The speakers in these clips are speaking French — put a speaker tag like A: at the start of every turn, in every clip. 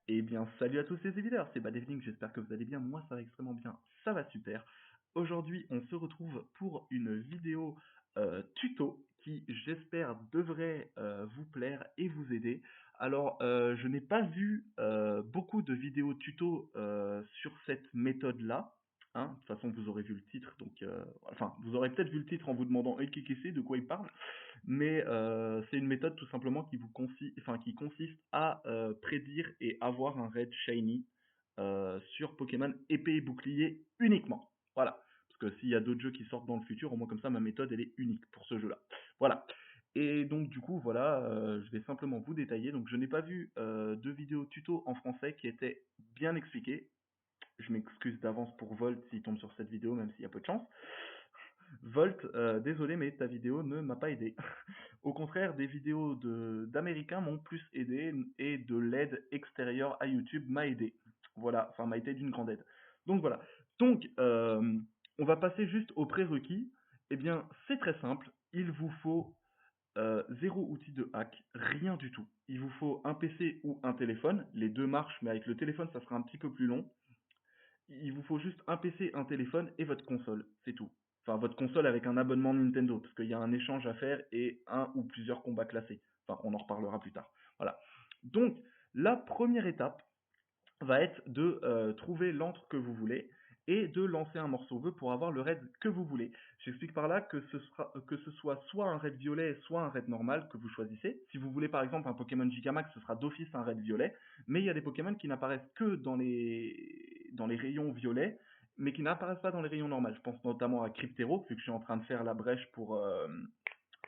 A: Eh bien, salut à tous les évideurs, c'est Badeveling, j'espère que vous allez bien, moi ça va extrêmement bien, ça va super. Aujourd'hui, on se retrouve pour une vidéo tuto qui, j'espère, devrait vous plaire et vous aider. Alors, je n'ai pas vu beaucoup de vidéos tuto sur cette méthode-là. Hein. De toute façon, vous aurez vu le titre, donc enfin, vous aurez peut-être vu le titre en vous demandant qui c'est, de quoi il parle. Mais c'est une méthode tout simplement qui consiste à prédire et avoir un raid shiny sur Pokémon épée et bouclier uniquement. Voilà. Parce que s'il y a d'autres jeux qui sortent dans le futur, au moins comme ça, ma méthode, elle est unique pour ce jeu-là. Voilà. Et donc, du coup, voilà, je vais simplement vous détailler. Donc, je n'ai pas vu de vidéo tuto en français qui était bien expliquée. Je m'excuse d'avance pour Volt s'il tombe sur cette vidéo, même s'il y a peu de chance. Volt, désolé, mais ta vidéo ne m'a pas aidé. Au contraire, des vidéos d'Américains m'ont plus aidé et de l'aide extérieure à YouTube m'a aidé. Voilà, enfin m'a été d'une grande aide. Donc voilà. Donc, on va passer juste aux prérequis. Eh bien, c'est très simple. Il vous faut zéro outil de hack, rien du tout. Il vous faut un PC ou un téléphone. Les deux marchent, mais avec le téléphone, ça sera un petit peu plus long. Il vous faut juste un PC, un téléphone et votre console, c'est tout. Enfin, votre console avec un abonnement Nintendo, parce qu'il y a un échange à faire et un ou plusieurs combats classés. Enfin, on en reparlera plus tard. Voilà. Donc, la première étape va être de trouver l'antre que vous voulez et de lancer un morceau vœu pour avoir le raid que vous voulez. J'explique par là que ce soit soit un raid violet, soit un raid normal que vous choisissez. Si vous voulez par exemple un Pokémon Gigamax, ce sera d'office un raid violet, mais il y a des Pokémon qui n'apparaissent que dans les rayons violets, mais qui n'apparaissent pas dans les rayons normaux. Je pense notamment à Cryptero, vu que je suis en train de faire la brèche pour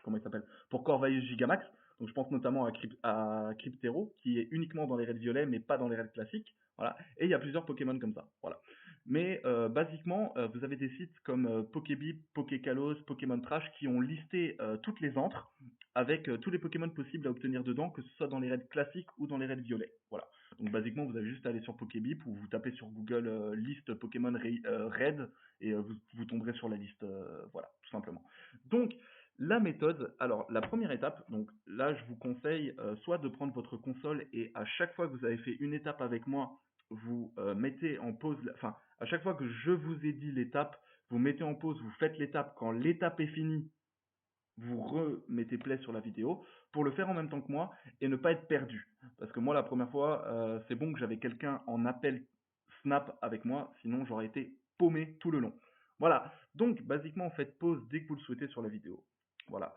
A: comment il s'appelle, pour Corvaeus Gigamax. Donc je pense notamment à Cryptero, qui est uniquement dans les raids violets, mais pas dans les raids classiques. Voilà. Et il y a plusieurs Pokémon comme ça. Voilà. Mais basiquement, vous avez des sites comme Pokébip, Pokékalos, Pokémon Trash qui ont listé toutes les antres avec tous les Pokémon possibles à obtenir dedans, que ce soit dans les raids classiques ou dans les raids violets. Voilà. Donc basiquement, vous avez juste à aller sur Pokébip ou vous tapez sur Google liste Pokémon raid et vous tomberez sur la liste. Voilà, tout simplement. Donc, la méthode, alors la première étape, donc là je vous conseille soit de prendre votre console et à chaque fois que vous avez fait une étape avec moi, vous mettez en pause, enfin à chaque fois que je vous ai dit l'étape, vous mettez en pause, vous faites l'étape, quand l'étape est finie, vous remettez play sur la vidéo pour le faire en même temps que moi et ne pas être perdu. Parce que moi la première fois, c'est bon que j'avais quelqu'un en appel Snap avec moi, sinon j'aurais été paumé tout le long. Voilà, donc basiquement faites pause dès que vous le souhaitez sur la vidéo. Voilà.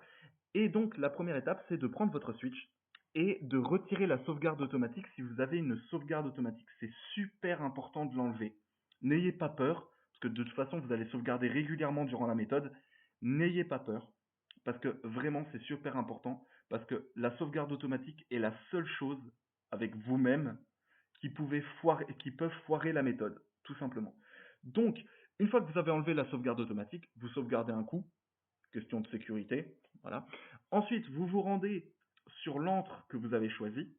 A: Et donc, la première étape, c'est de prendre votre Switch et de retirer la sauvegarde automatique si vous avez une sauvegarde automatique. C'est super important de l'enlever. N'ayez pas peur, parce que de toute façon, vous allez sauvegarder régulièrement durant la méthode. N'ayez pas peur, parce que vraiment, c'est super important, parce que la sauvegarde automatique est la seule chose avec vous-même qui peuvent foirer la méthode, tout simplement. Donc, une fois que vous avez enlevé la sauvegarde automatique, vous sauvegardez un coup, question de sécurité. Voilà. Ensuite, vous vous rendez sur l'antre que vous avez choisi.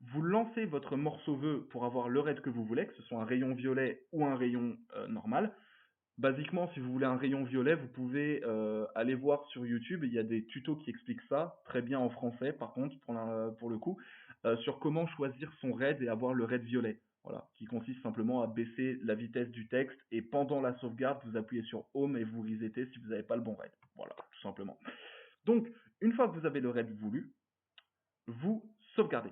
A: Vous lancez votre morceau vœu pour avoir le raid que vous voulez, que ce soit un rayon violet ou un rayon normal. Basiquement, si vous voulez un rayon violet, vous pouvez aller voir sur YouTube. Il y a des tutos qui expliquent ça, très bien en français par contre, pour le coup, sur comment choisir son raid et avoir le raid violet. Voilà, qui consiste simplement à baisser la vitesse du texte et pendant la sauvegarde, vous appuyez sur Home et vous resettez si vous n'avez pas le bon raid. Voilà, tout simplement. Donc, une fois que vous avez le raid voulu, vous sauvegardez.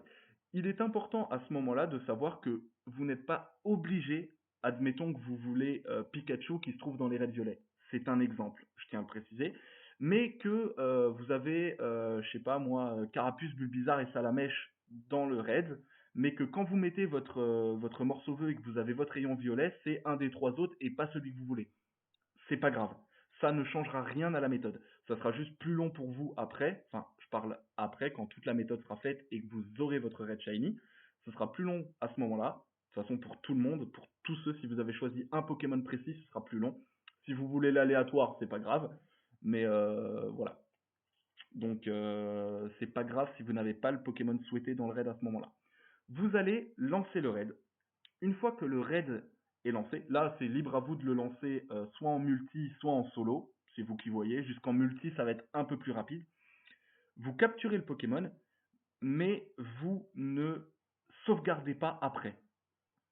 A: Il est important à ce moment-là de savoir que vous n'êtes pas obligé, admettons que vous voulez Pikachu qui se trouve dans les raids violets. C'est un exemple, je tiens à le préciser. Mais que vous avez, je sais pas moi, Carapuce, Bulbizarre et Salamèche dans le raid, mais que quand vous mettez votre morceau vœu et que vous avez votre rayon violet, c'est un des trois autres et pas celui que vous voulez. C'est pas grave. Ça ne changera rien à la méthode. Ça sera juste plus long pour vous après. Enfin, je parle après, quand toute la méthode sera faite et que vous aurez votre Red Shiny. Ce sera plus long à ce moment-là. De toute façon, pour tout le monde, pour tous ceux, si vous avez choisi un Pokémon précis, ce sera plus long. Si vous voulez l'aléatoire, c'est pas grave. Mais voilà. Donc, c'est pas grave si vous n'avez pas le Pokémon souhaité dans le raid à ce moment-là. Vous allez lancer le raid. Une fois que le raid est lancé, là c'est libre à vous de le lancer soit en multi, soit en solo, c'est vous qui voyez. Jusqu'en multi, ça va être un peu plus rapide. Vous capturez le Pokémon, mais vous ne sauvegardez pas après.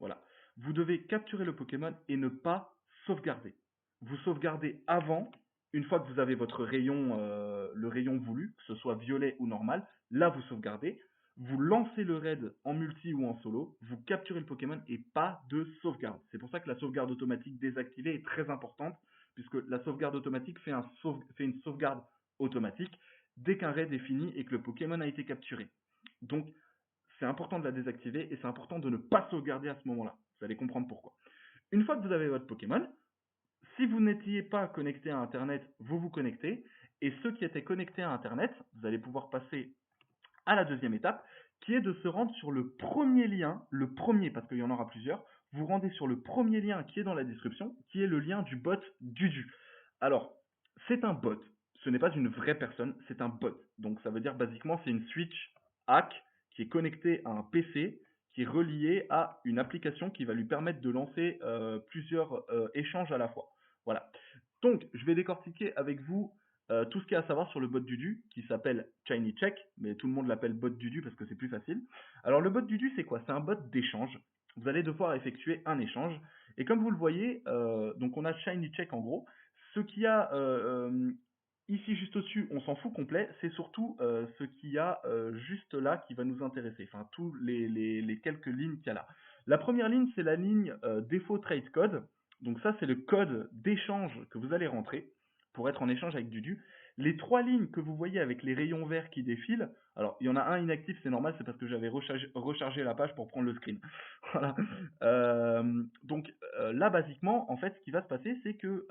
A: Voilà. Vous devez capturer le Pokémon et ne pas sauvegarder. Vous sauvegardez avant, une fois que vous avez votre rayon, le rayon voulu, que ce soit violet ou normal, là vous sauvegardez. Vous lancez le raid en multi ou en solo, vous capturez le Pokémon et pas de sauvegarde. C'est pour ça que la sauvegarde automatique désactivée est très importante, puisque la sauvegarde automatique fait une sauvegarde automatique dès qu'un raid est fini et que le Pokémon a été capturé. Donc, c'est important de la désactiver et c'est important de ne pas sauvegarder à ce moment-là. Vous allez comprendre pourquoi. Une fois que vous avez votre Pokémon, si vous n'étiez pas connecté à Internet, vous vous connectez. Et ceux qui étaient connectés à Internet, vous allez pouvoir passer à la deuxième étape, qui est de se rendre sur le premier lien, le premier, parce qu'il y en aura plusieurs. Vous rendez sur le premier lien qui est dans la description, qui est le lien du bot Dudu. Alors, c'est un bot. Ce n'est pas une vraie personne, c'est un bot. Donc, ça veut dire, basiquement, c'est une switch hack qui est connectée à un PC, qui est relié à une application qui va lui permettre de lancer plusieurs échanges à la fois. Voilà. Donc, je vais décortiquer avec vous tout ce qu'il y a à savoir sur le bot Dudu, qui s'appelle Shiny Check, mais tout le monde l'appelle bot Dudu parce que c'est plus facile. Alors, le bot Dudu, c'est quoi? C'est un bot d'échange. Vous allez devoir effectuer un échange. Et comme vous le voyez, donc on a Shiny Check en gros. Ce qu'il y a ici juste au-dessus, on s'en fout complet. C'est surtout ce qu'il y a juste là qui va nous intéresser. Enfin, tous les quelques lignes qu'il y a là. La première ligne, c'est la ligne défaut trade code. Donc ça, c'est le code d'échange que vous allez rentrer pour être en échange avec Dudu. Les trois lignes que vous voyez avec les rayons verts qui défilent, alors il y en a un inactif, c'est normal, c'est parce que j'avais rechargé la page pour prendre le screen. Voilà. Donc là, basiquement, en fait, ce qui va se passer, c'est que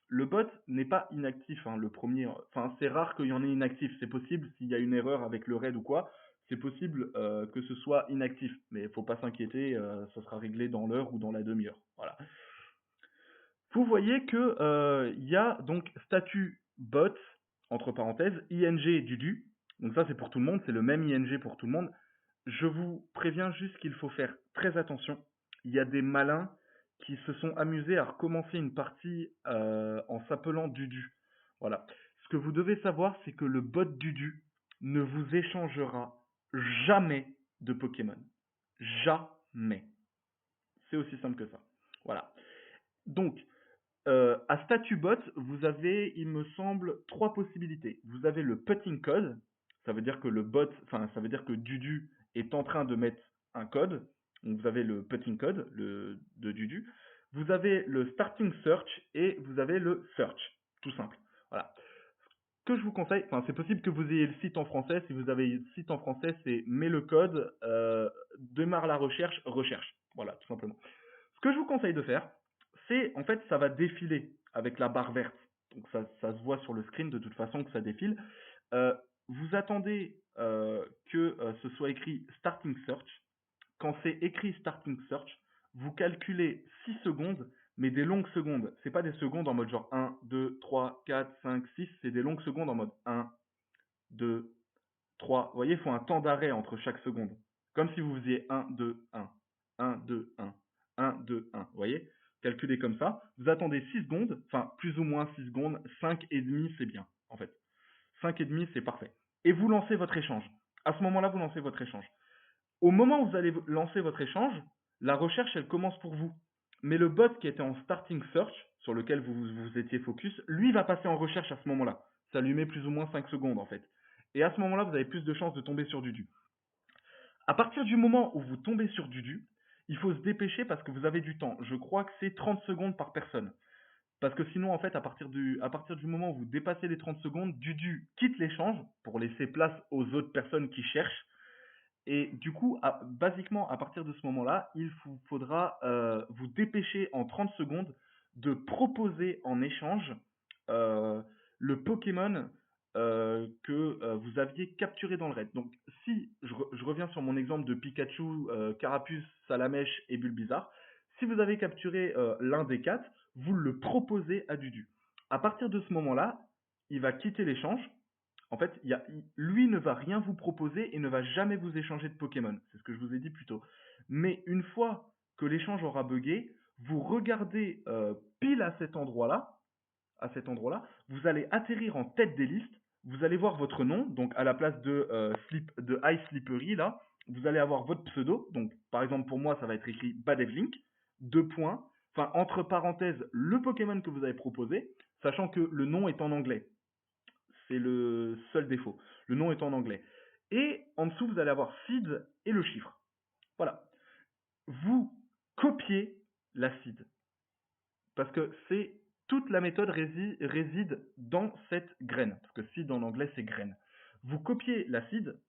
A: le bot n'est pas inactif. Hein, le premier, enfin, c'est rare qu'il y en ait inactif. C'est possible s'il y a une erreur avec le raid ou quoi. C'est possible que ce soit inactif, mais il ne faut pas s'inquiéter, ça sera réglé dans l'heure ou dans la demi-heure. Voilà. Vous voyez que il y a donc statut bot, entre parenthèses, ing Dudu. Donc ça, c'est pour tout le monde, c'est le même ing pour tout le monde. Je vous préviens juste qu'il faut faire très attention. Il y a des malins qui se sont amusés à recommencer une partie en s'appelant Dudu. Voilà. Ce que vous devez savoir, c'est que le bot Dudu ne vous échangera jamais de Pokémon. Jamais. C'est aussi simple que ça. Voilà. Donc, à StatuBot, vous avez, il me semble, trois possibilités. Vous avez le putting code, ça veut dire que le bot, enfin, ça veut dire que Dudu est en train de mettre un code. Donc vous avez le putting code de Dudu. Vous avez le starting search et vous avez le search, tout simple. Voilà. Ce que je vous conseille, enfin, c'est possible que vous ayez le site en français. Si vous avez le site en français, c'est mets le code, démarre la recherche, recherche. Voilà, tout simplement. Ce que je vous conseille de faire, c'est en fait ça va défiler avec la barre verte. Donc ça se voit sur le screen de toute façon que ça défile. Vous attendez que ce soit écrit Starting Search. Quand c'est écrit Starting Search, vous calculez 6 secondes, mais des longues secondes. C'est pas des secondes en mode genre 1, 2, 3, 4, 5, 6, c'est des longues secondes en mode 1, 2, 3. Vous voyez, il faut un temps d'arrêt entre chaque seconde. Comme si vous faisiez 1, 2, 1, 1, 2, 1, 1, 2, 1. Vous voyez? Calculez comme ça. Vous attendez 6 secondes, enfin plus ou moins 6 secondes. 5 et demi, c'est bien, en fait. 5 et demi, c'est parfait. Et vous lancez votre échange. À ce moment-là, vous lancez votre échange. Au moment où vous allez lancer votre échange, la recherche, elle commence pour vous. Mais le bot qui était en starting search, sur lequel vous étiez focus, lui va passer en recherche à ce moment-là. Ça lui met plus ou moins 5 secondes, en fait. Et à ce moment-là, vous avez plus de chances de tomber sur Dudu. À partir du moment où vous tombez sur Dudu, il faut se dépêcher parce que vous avez du temps. Je crois que c'est 30 secondes par personne. Parce que sinon, en fait, à partir du moment où vous dépassez les 30 secondes, Dudu quitte l'échange pour laisser place aux autres personnes qui cherchent. Et du coup, basiquement, à partir de ce moment-là, il vous faudra vous dépêcher en 30 secondes de proposer en échange le Pokémon que vous aviez capturé dans le raid. Donc, si je reviens sur mon exemple de Pikachu, Carapuce, Salamèche et Bulbizarre, si vous avez capturé l'un des quatre, vous le proposez à Dudu. À partir de ce moment-là, il va quitter l'échange. En fait, lui ne va rien vous proposer et ne va jamais vous échanger de Pokémon. C'est ce que je vous ai dit plus tôt. Mais une fois que l'échange aura bugué, vous regardez pile à cet endroit-là, vous allez atterrir en tête des listes. Vous allez voir votre nom, donc à la place de Ice Slippery, là, vous allez avoir votre pseudo. Donc, par exemple, pour moi, ça va être écrit Badevlink, deux points, enfin, entre parenthèses, le Pokémon que vous avez proposé, sachant que le nom est en anglais. C'est le seul défaut. Le nom est en anglais. Et en dessous, vous allez avoir seed et le chiffre. Voilà. Vous copiez la seed. Parce que c'est toute la méthode réside dans cette graine. Parce que seed en anglais, c'est graine. Vous copiez la seed,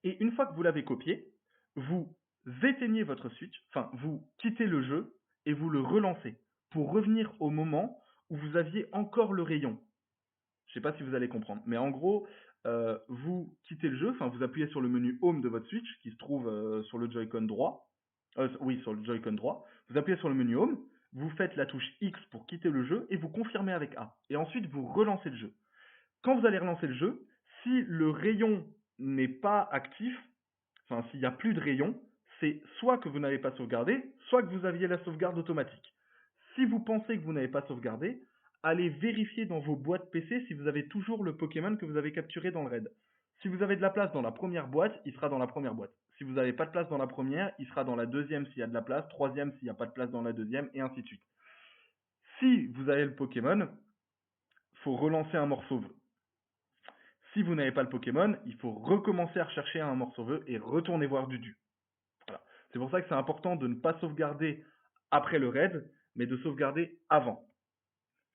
A: et une fois que vous l'avez copié, vous éteignez votre switch, enfin, vous quittez le jeu et vous le relancez pour revenir au moment où vous aviez encore le rayon. Je ne sais pas si vous allez comprendre, mais en gros, vous quittez le jeu, enfin, vous appuyez sur le menu Home de votre Switch qui se trouve sur le Joy-Con droit. Oui, sur le Joy-Con droit. Vous appuyez sur le menu Home, vous faites la touche X pour quitter le jeu et vous confirmez avec A. Et ensuite, vous relancez le jeu. Quand vous allez relancer le jeu, si le rayon n'est pas actif, enfin s'il n'y a plus de rayon, c'est soit que vous n'avez pas sauvegardé, soit que vous aviez la sauvegarde automatique. Si vous pensez que vous n'avez pas sauvegardé, allez vérifier dans vos boîtes PC si vous avez toujours le Pokémon que vous avez capturé dans le raid. Si vous avez de la place dans la première boîte, il sera dans la première boîte. Si vous n'avez pas de place dans la première, il sera dans la deuxième s'il y a de la place, troisième s'il n'y a pas de place dans la deuxième, et ainsi de suite. Si vous avez le Pokémon, il faut relancer un morceau vœu. Si vous n'avez pas le Pokémon, il faut recommencer à rechercher un morceau vœu et retourner voir Dudu. Voilà. C'est pour ça que c'est important de ne pas sauvegarder après le raid, mais de sauvegarder avant.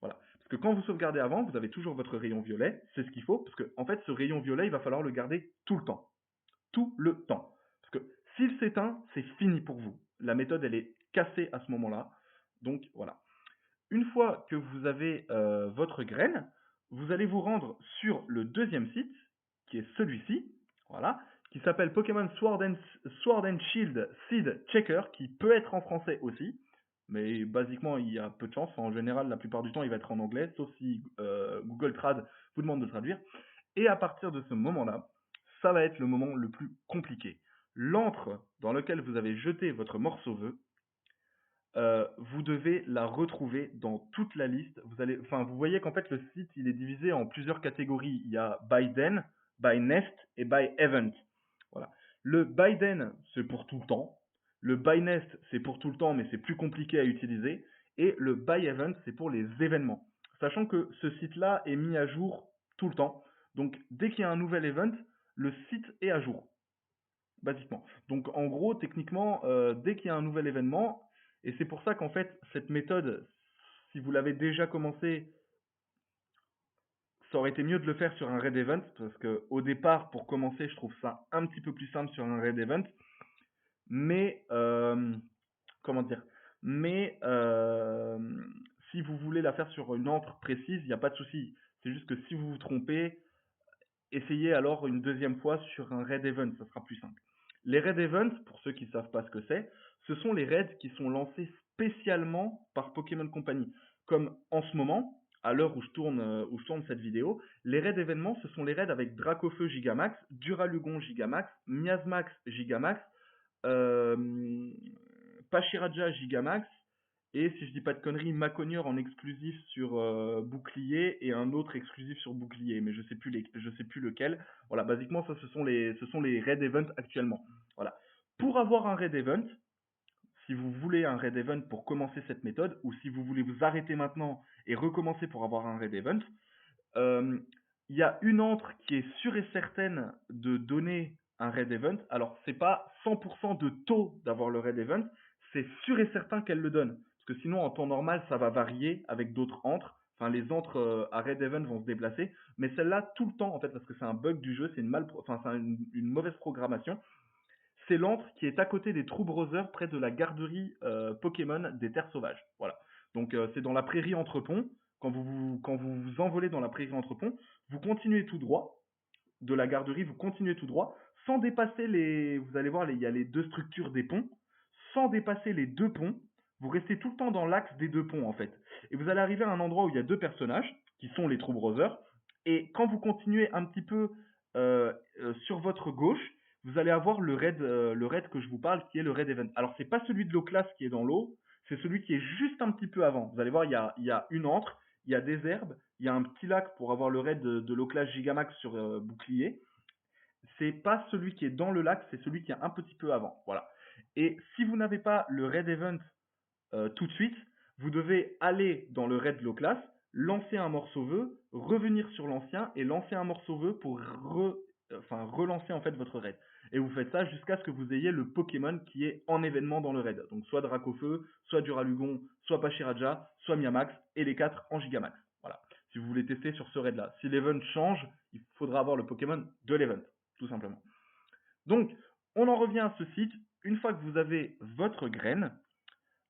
A: Voilà. Parce que quand vous sauvegardez avant, vous avez toujours votre rayon violet, c'est ce qu'il faut, parce que en fait, ce rayon violet, il va falloir le garder tout le temps. Tout le temps. Parce que s'il s'éteint, c'est fini pour vous. La méthode, elle est cassée à ce moment-là. Donc voilà. Une fois que vous avez votre graine, vous allez vous rendre sur le deuxième site, qui est celui-ci, voilà, qui s'appelle Pokémon Sword and Shield Seed Checker, qui peut être en français aussi, mais basiquement il y a peu de chance. En général, la plupart du temps, il va être en anglais, sauf si Google Trad vous demande de traduire. Et à partir de ce moment-là, ça va être le moment le plus compliqué. L'antre dans lequel vous avez jeté votre morceau vœu, vous devez la retrouver dans toute la liste. Vous voyez qu'en fait le site il est divisé en plusieurs catégories. Il y a by den, by nest et by event. Voilà. Le by den c'est pour tout le temps. Le by nest c'est pour tout le temps mais c'est plus compliqué à utiliser. Et le by event c'est pour les événements. Sachant que ce site-là est mis à jour tout le temps. Donc dès qu'il y a un nouvel event, le site est à jour basiquement. Donc en gros, techniquement, dès qu'il y a un nouvel événement, et c'est pour ça qu'en fait, cette méthode, si vous l'avez déjà commencé, ça aurait été mieux de le faire sur un raid event, parce que au départ, pour commencer, je trouve ça un petit peu plus simple sur un raid event. Mais, comment dire, mais si vous voulez la faire sur une entre précise, il n'y a pas de souci. C'est juste que si vous vous trompez, essayez alors une deuxième fois sur un raid event, ça sera plus simple. Les raid events, pour ceux qui ne savent pas ce que c'est, ce sont les raids qui sont lancés spécialement par Pokémon Company. Comme en ce moment, à l'heure où je tourne cette vidéo, les raids événements, ce sont les raids avec Dracofeu Gigamax, Duralugon Gigamax, Miasmax Gigamax, Pachiraja Gigamax, et si je dis pas de conneries, Maconieur en exclusif sur bouclier et un autre exclusif sur bouclier, mais je sais plus lequel. Voilà, basiquement ça ce sont les raid events actuellement. Voilà. Pour avoir un raid event, si vous voulez un raid event pour commencer cette méthode, ou si vous voulez vous arrêter maintenant et recommencer pour avoir un raid event, il y a une entre qui est sûre et certaine de donner un raid event. Alors c'est pas 100% de taux d'avoir le raid event, c'est sûr et certain qu'elle le donne. Parce que sinon en temps normal ça va varier avec d'autres entres. Enfin les entres à raid event vont se déplacer, mais celle-là tout le temps en fait parce que c'est un bug du jeu, c'est une mauvaise programmation. C'est l'antre qui est à côté des True Brothers près de la garderie Pokémon des Terres Sauvages. Voilà. Donc c'est dans la prairie entre ponts. Quand vous vous envolez dans la prairie entre ponts, vous continuez tout droit de la garderie, vous continuez tout droit sans dépasser les. Vous allez voir, il y a les deux structures des ponts. Sans dépasser les deux ponts, vous restez tout le temps dans l'axe des deux ponts en fait. Et vous allez arriver à un endroit où il y a deux personnages qui sont les True Brothers. Et quand vous continuez un petit peu sur votre gauche, vous allez avoir le raid que je vous parle, qui est le raid event. Alors c'est pas celui de l'eau classe qui est dans l'eau, c'est celui qui est juste un petit peu avant. Vous allez voir, il y a une antre, il y a des herbes, il y a un petit lac pour avoir le raid de l'eau classe Gigamax sur bouclier. c'est pas celui qui est dans le lac, c'est celui qui est un petit peu avant. Voilà. Et si vous n'avez pas le raid event tout de suite, vous devez aller dans le raid low class, lancer un morceau vœu, revenir sur l'ancien et lancer un morceau vœu pour relancer en fait votre raid. Et vous faites ça jusqu'à ce que vous ayez le Pokémon qui est en événement dans le raid. Donc soit Dracofeu, soit Duralugon, soit Pachiraja, soit Miamax et les 4 en Gigamax. Voilà. Si vous voulez tester sur ce raid là. Si l'event change, il faudra avoir le Pokémon de l'event, tout simplement. Donc, on en revient à ce site. Une fois que vous avez votre graine,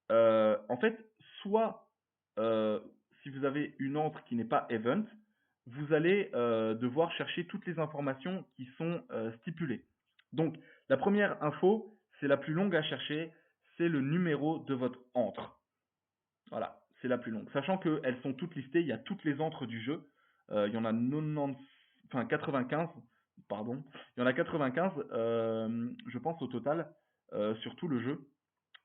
A: en fait, soit si vous avez une entre qui n'est pas event, vous allez devoir chercher toutes les informations qui sont stipulées. Donc, la première info, c'est la plus longue à chercher, c'est le numéro de votre entre. Voilà, c'est la plus longue. Sachant qu'elles sont toutes listées, il y a toutes les entres du jeu. Il y en a 95, pardon. Il y en a 95, je pense au total, sur tout le jeu.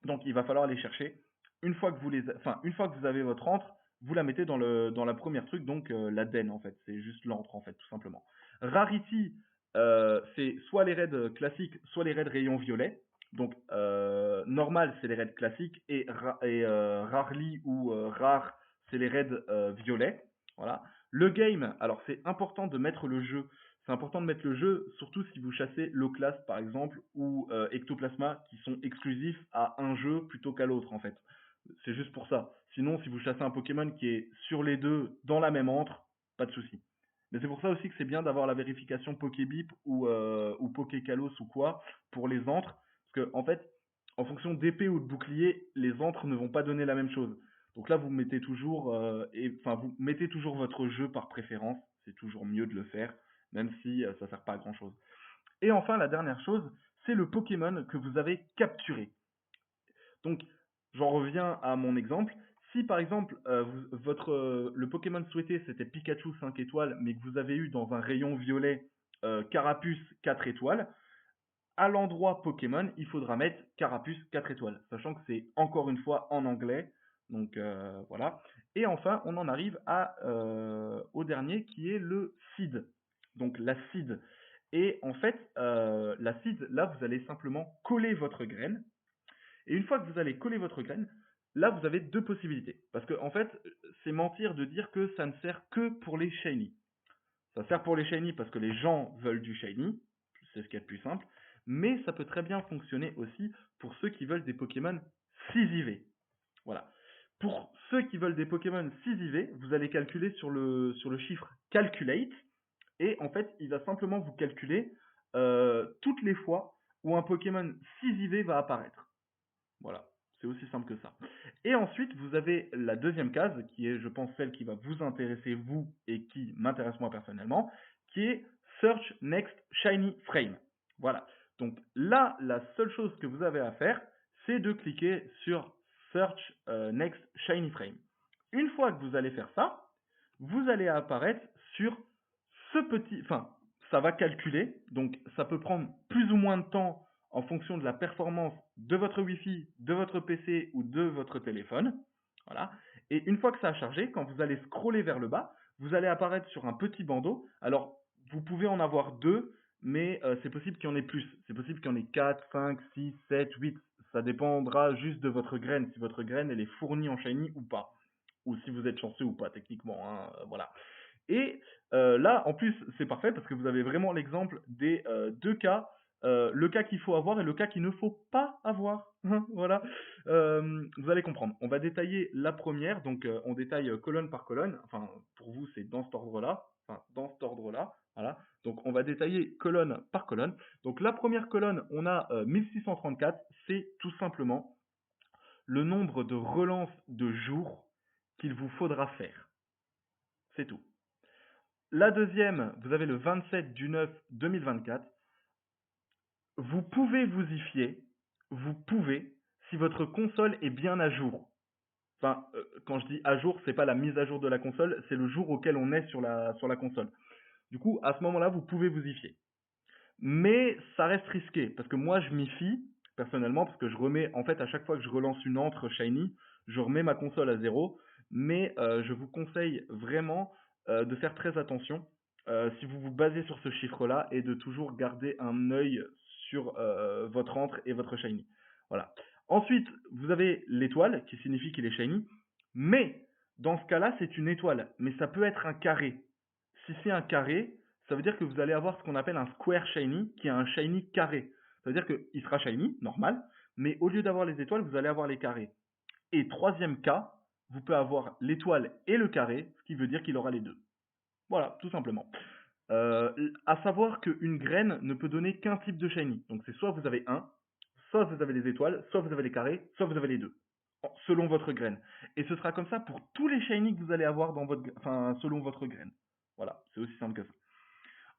A: Donc il va falloir les chercher. Une fois que vous avez votre entre, vous la mettez dans la première truc, donc la den en fait. C'est juste l'entre en fait, tout simplement. Rarity, c'est soit les raids classiques, soit les raids rayon violet. Donc normal, c'est les raids classiques et rarely ou rare, c'est les raids violets. Voilà. Le game, alors c'est important de mettre le jeu. C'est important de mettre le jeu, surtout si vous chassez low class par exemple ou Ectoplasma qui sont exclusifs à un jeu plutôt qu'à l'autre en fait. C'est juste pour ça. Sinon, si vous chassez un Pokémon qui est sur les deux dans la même entre, pas de souci. Mais c'est pour ça aussi que c'est bien d'avoir la vérification Pokébip ou Pokékalos ou quoi pour les entres. Parce que en fait, en fonction d'épée ou de bouclier, les entres ne vont pas donner la même chose. Donc là, vous mettez toujours, vous mettez toujours votre jeu par préférence. C'est toujours mieux de le faire, même si ça sert pas à grand chose. Et enfin, la dernière chose, c'est le Pokémon que vous avez capturé. Donc, j'en reviens à mon exemple. Si par exemple, le Pokémon souhaité c'était Pikachu 5 étoiles, mais que vous avez eu dans un rayon violet Carapuce 4 étoiles, à l'endroit Pokémon, il faudra mettre Carapuce 4 étoiles, sachant que c'est encore une fois en anglais. Donc voilà. Et enfin, on en arrive au dernier qui est le seed. Donc la seed. Et en fait, la seed, là, vous allez simplement coller votre graine. Et une fois que vous allez coller votre graine, là, vous avez deux possibilités. Parce que en fait, c'est mentir de dire que ça ne sert que pour les shiny. Ça sert pour les shiny parce que les gens veulent du shiny. C'est ce qui est le plus simple. Mais ça peut très bien fonctionner aussi pour ceux qui veulent des Pokémon 6IV. Voilà. Pour ceux qui veulent des Pokémon 6IV, vous allez calculer sur le chiffre calculate. Et en fait, il va simplement vous calculer toutes les fois où un Pokémon 6IV va apparaître. Voilà, c'est aussi simple que ça. Et ensuite, vous avez la deuxième case, qui est, je pense, celle qui va vous intéresser, vous, et qui m'intéresse moi personnellement, qui est Search Next Shiny Frame. Voilà. Donc là, la seule chose que vous avez à faire, c'est de cliquer sur Search Next Shiny Frame. Une fois que vous allez faire ça, vous allez apparaître sur ce petit... Enfin, ça va calculer, donc ça peut prendre plus ou moins de temps en fonction de la performance de votre Wi-Fi, de votre PC ou de votre téléphone. Voilà. Et une fois que ça a chargé, quand vous allez scroller vers le bas, vous allez apparaître sur un petit bandeau. Alors, vous pouvez en avoir deux, mais c'est possible qu'il y en ait plus. C'est possible qu'il y en ait 4, 5, 6, 7, 8. Ça dépendra juste de votre graine, si votre graine elle est fournie en shiny ou pas. Ou si vous êtes chanceux ou pas, techniquement. Hein, voilà. Et là, en plus, c'est parfait parce que vous avez vraiment l'exemple des deux cas. Le cas qu'il faut avoir et le cas qu'il ne faut pas avoir. Voilà. Vous allez comprendre. On va détailler la première. Donc, on détaille colonne par colonne. Enfin, pour vous, c'est dans cet ordre-là. Enfin, dans cet ordre-là. Voilà. Donc, on va détailler colonne par colonne. Donc, la première colonne, on a 1634. C'est tout simplement le nombre de relances de jours qu'il vous faudra faire. C'est tout. La deuxième, vous avez le 27 du 9 2024. Vous pouvez vous y fier, vous pouvez, si votre console est bien à jour. Enfin, quand je dis à jour, c'est pas la mise à jour de la console, c'est le jour auquel on est sur la console. Du coup, à ce moment-là, vous pouvez vous y fier. Mais ça reste risqué, parce que moi, je m'y fie, personnellement, parce que je remets, en fait, à chaque fois que je relance une entre Shiny, je remets ma console à zéro, mais je vous conseille vraiment de faire très attention. si vous vous basez sur ce chiffre-là, et de toujours garder un œil sur votre entre et votre shiny. Voilà. Ensuite, vous avez l'étoile, qui signifie qu'il est shiny, mais dans ce cas-là, c'est une étoile, mais ça peut être un carré. Si c'est un carré, ça veut dire que vous allez avoir ce qu'on appelle un square shiny, qui est un shiny carré. Ça veut dire qu'il sera shiny, normal, mais au lieu d'avoir les étoiles, vous allez avoir les carrés. Et troisième cas, vous pouvez avoir l'étoile et le carré, ce qui veut dire qu'il aura les deux. Voilà, tout simplement. À savoir qu'une graine ne peut donner qu'un type de shiny. Donc c'est soit vous avez un, soit vous avez les étoiles, soit vous avez les carrés, soit vous avez les deux, selon votre graine. Et ce sera comme ça pour tous les shiny que vous allez avoir dans votre, enfin, selon votre graine. Voilà, c'est aussi simple que ça.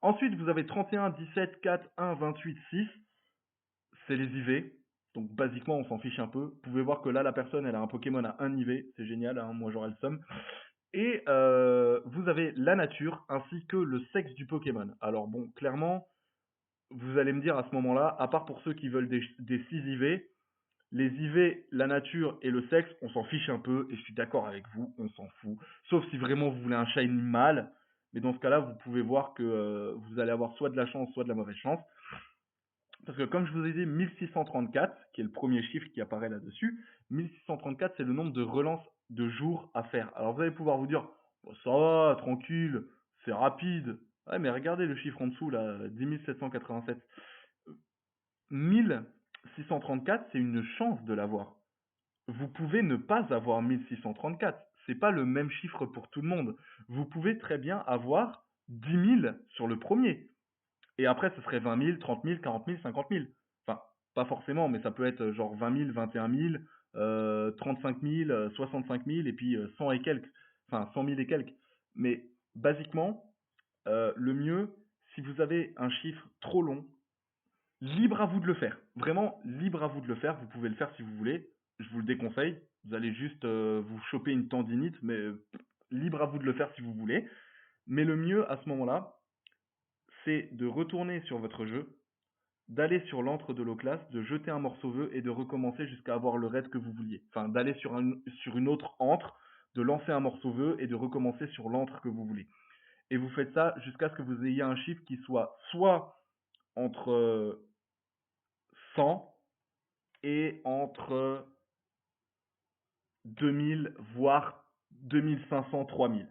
A: Ensuite, vous avez 31, 17, 4, 1, 28, 6. C'est les IV. Donc basiquement, on s'en fiche un peu. Vous pouvez voir que là, la personne, elle a un Pokémon à 1 IV. C'est génial, hein, moi j'aurais le somme. Et vous avez la nature ainsi que le sexe du Pokémon. Alors bon, clairement, vous allez me dire à ce moment-là, à part pour ceux qui veulent des 6 IV, les IV, la nature et le sexe, on s'en fiche un peu, et je suis d'accord avec vous, on s'en fout. Sauf si vraiment vous voulez un shiny mâle, mais dans ce cas-là, vous pouvez voir que vous allez avoir soit de la chance, soit de la mauvaise chance. Parce que comme je vous ai dit, 1634, qui est le premier chiffre qui apparaît là-dessus, 1634, c'est le nombre de relances de jours à faire. Alors vous allez pouvoir vous dire, oh, ça va, tranquille, c'est rapide. Ouais, mais regardez le chiffre en dessous, là, 10 787. 1634, c'est une chance de l'avoir. Vous pouvez ne pas avoir 1634. C'est pas le même chiffre pour tout le monde. Vous pouvez très bien avoir 10 000 sur le premier. Et après, ce serait 20 000, 30 000, 40 000, 50 000. Enfin, pas forcément, mais ça peut être genre 20 000, 21 000, 35 000, 65 000, et puis 100 et quelques. Enfin, 100 000 et quelques. Mais basiquement, le mieux, si vous avez un chiffre trop long, libre à vous de le faire. Vraiment, libre à vous de le faire. Vous pouvez le faire si vous voulez. Je vous le déconseille. Vous allez juste vous choper une tendinite, mais libre à vous de le faire si vous voulez. Mais le mieux à ce moment-là, c'est de retourner sur votre jeu, d'aller sur l'antre de l'eau-classe, de jeter un morceau vœu et de recommencer jusqu'à avoir le raid que vous vouliez. Enfin, d'aller sur une autre antre, de lancer un morceau vœu et de recommencer sur l'antre que vous voulez. Et vous faites ça jusqu'à ce que vous ayez un chiffre qui soit entre 100 et entre 2000, voire 2500, 3000.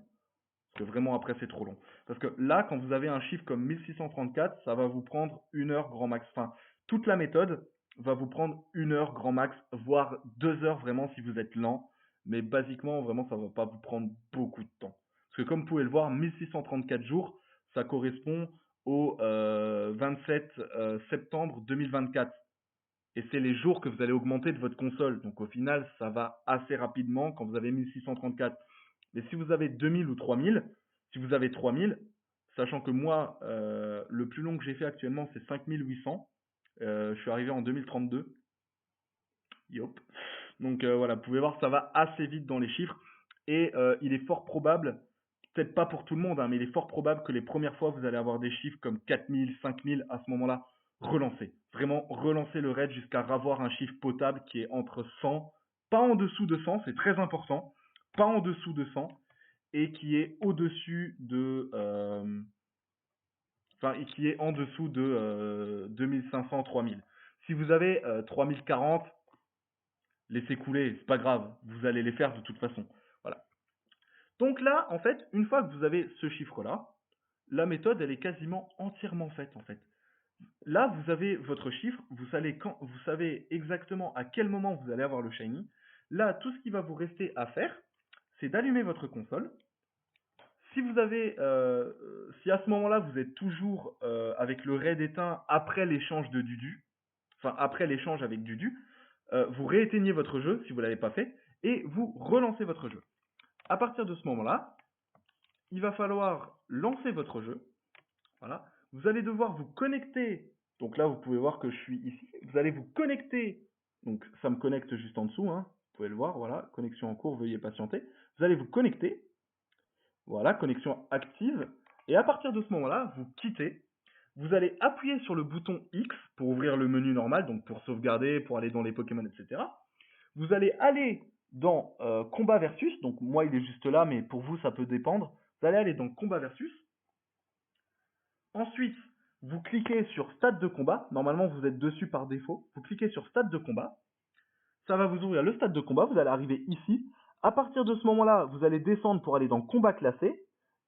A: Parce que vraiment après c'est trop long. Parce que là, quand vous avez un chiffre comme 1634, ça va vous prendre 1 heure grand max. Enfin, toute la méthode va vous prendre 1 heure grand max, voire 2 heures vraiment si vous êtes lent. Mais basiquement, vraiment, ça va pas vous prendre beaucoup de temps. Parce que comme vous pouvez le voir, 1634 jours, ça correspond au 27 septembre 2024. Et c'est les jours que vous allez augmenter de votre console. Donc au final, ça va assez rapidement quand vous avez 1634. Mais si vous avez 2000 ou 3000, si vous avez 3000, sachant que moi, le plus long que j'ai fait actuellement, c'est 5800. Je suis arrivé en 2032. Yop. Donc voilà, vous pouvez voir, ça va assez vite dans les chiffres. Et il est fort probable, peut-être pas pour tout le monde, hein, mais il est fort probable que les premières fois, vous allez avoir des chiffres comme 4000, 5000 à ce moment-là. Relancez. Vraiment, relancez le raid jusqu'à avoir un chiffre potable qui est entre 100, pas en dessous de 100, c'est très important, pas en dessous de 100, et qui est au-dessus de... Enfin, qui est en dessous de 2500, 3000. Si vous avez 3040, laissez couler, c'est pas grave, vous allez les faire de toute façon. Voilà. Donc là, en fait, une fois que vous avez ce chiffre-là, la méthode, elle est quasiment entièrement faite, en fait. Là, vous avez votre chiffre, vous savez exactement à quel moment vous allez avoir le shiny. Là, tout ce qui va vous rester à faire, c'est d'allumer votre console. Si vous avez, si à ce moment-là vous êtes toujours avec le raid éteint après l'échange de Dudu, enfin après l'échange avec Dudu, vous rééteignez votre jeu si vous ne l'avez pas fait et vous relancez votre jeu. À partir de ce moment-là, il va falloir lancer votre jeu. Voilà. Vous allez devoir vous connecter. Donc là, vous pouvez voir que je suis ici. Vous allez vous connecter. Donc ça me connecte juste en dessous. Hein. Vous pouvez le voir. Voilà. Connexion en cours. Veuillez patienter. Vous allez vous connecter. Voilà. Connexion active. Et à partir de ce moment-là, vous quittez. Vous allez appuyer sur le bouton X pour ouvrir le menu normal, donc pour sauvegarder, pour aller dans les Pokémon, etc. Vous allez aller dans Combat Versus. Donc moi, il est juste là, mais pour vous, ça peut dépendre. Vous allez aller dans Combat Versus. Ensuite, vous cliquez sur stade de combat. Normalement, vous êtes dessus par défaut. Vous cliquez sur stade de combat. Ça va vous ouvrir le stade de combat. Vous allez arriver ici. À partir de ce moment-là, vous allez descendre pour aller dans combat classé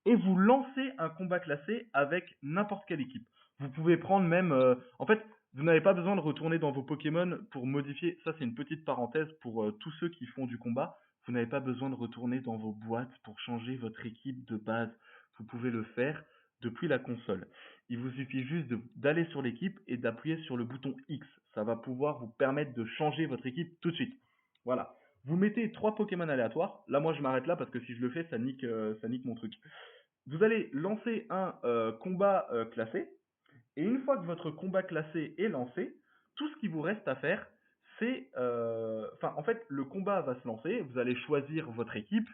A: et vous lancez un combat classé avec n'importe quelle équipe. Vous pouvez prendre même... en fait, vous n'avez pas besoin de retourner dans vos Pokémon pour modifier. Ça, c'est une petite parenthèse pour tous ceux qui font du combat. Vous n'avez pas besoin de retourner dans vos boîtes pour changer votre équipe de base. Vous pouvez le faire depuis la console. Il vous suffit juste d'aller sur l'équipe et d'appuyer sur le bouton X. Ça va pouvoir vous permettre de changer votre équipe tout de suite. Voilà. Vous mettez 3 Pokémon aléatoires. Là, moi, je m'arrête là parce que si je le fais, ça nique mon truc. Vous allez lancer un combat classé. Et une fois que votre combat classé est lancé, tout ce qui vous reste à faire, c'est... en fait, le combat va se lancer. Vous allez choisir votre équipe,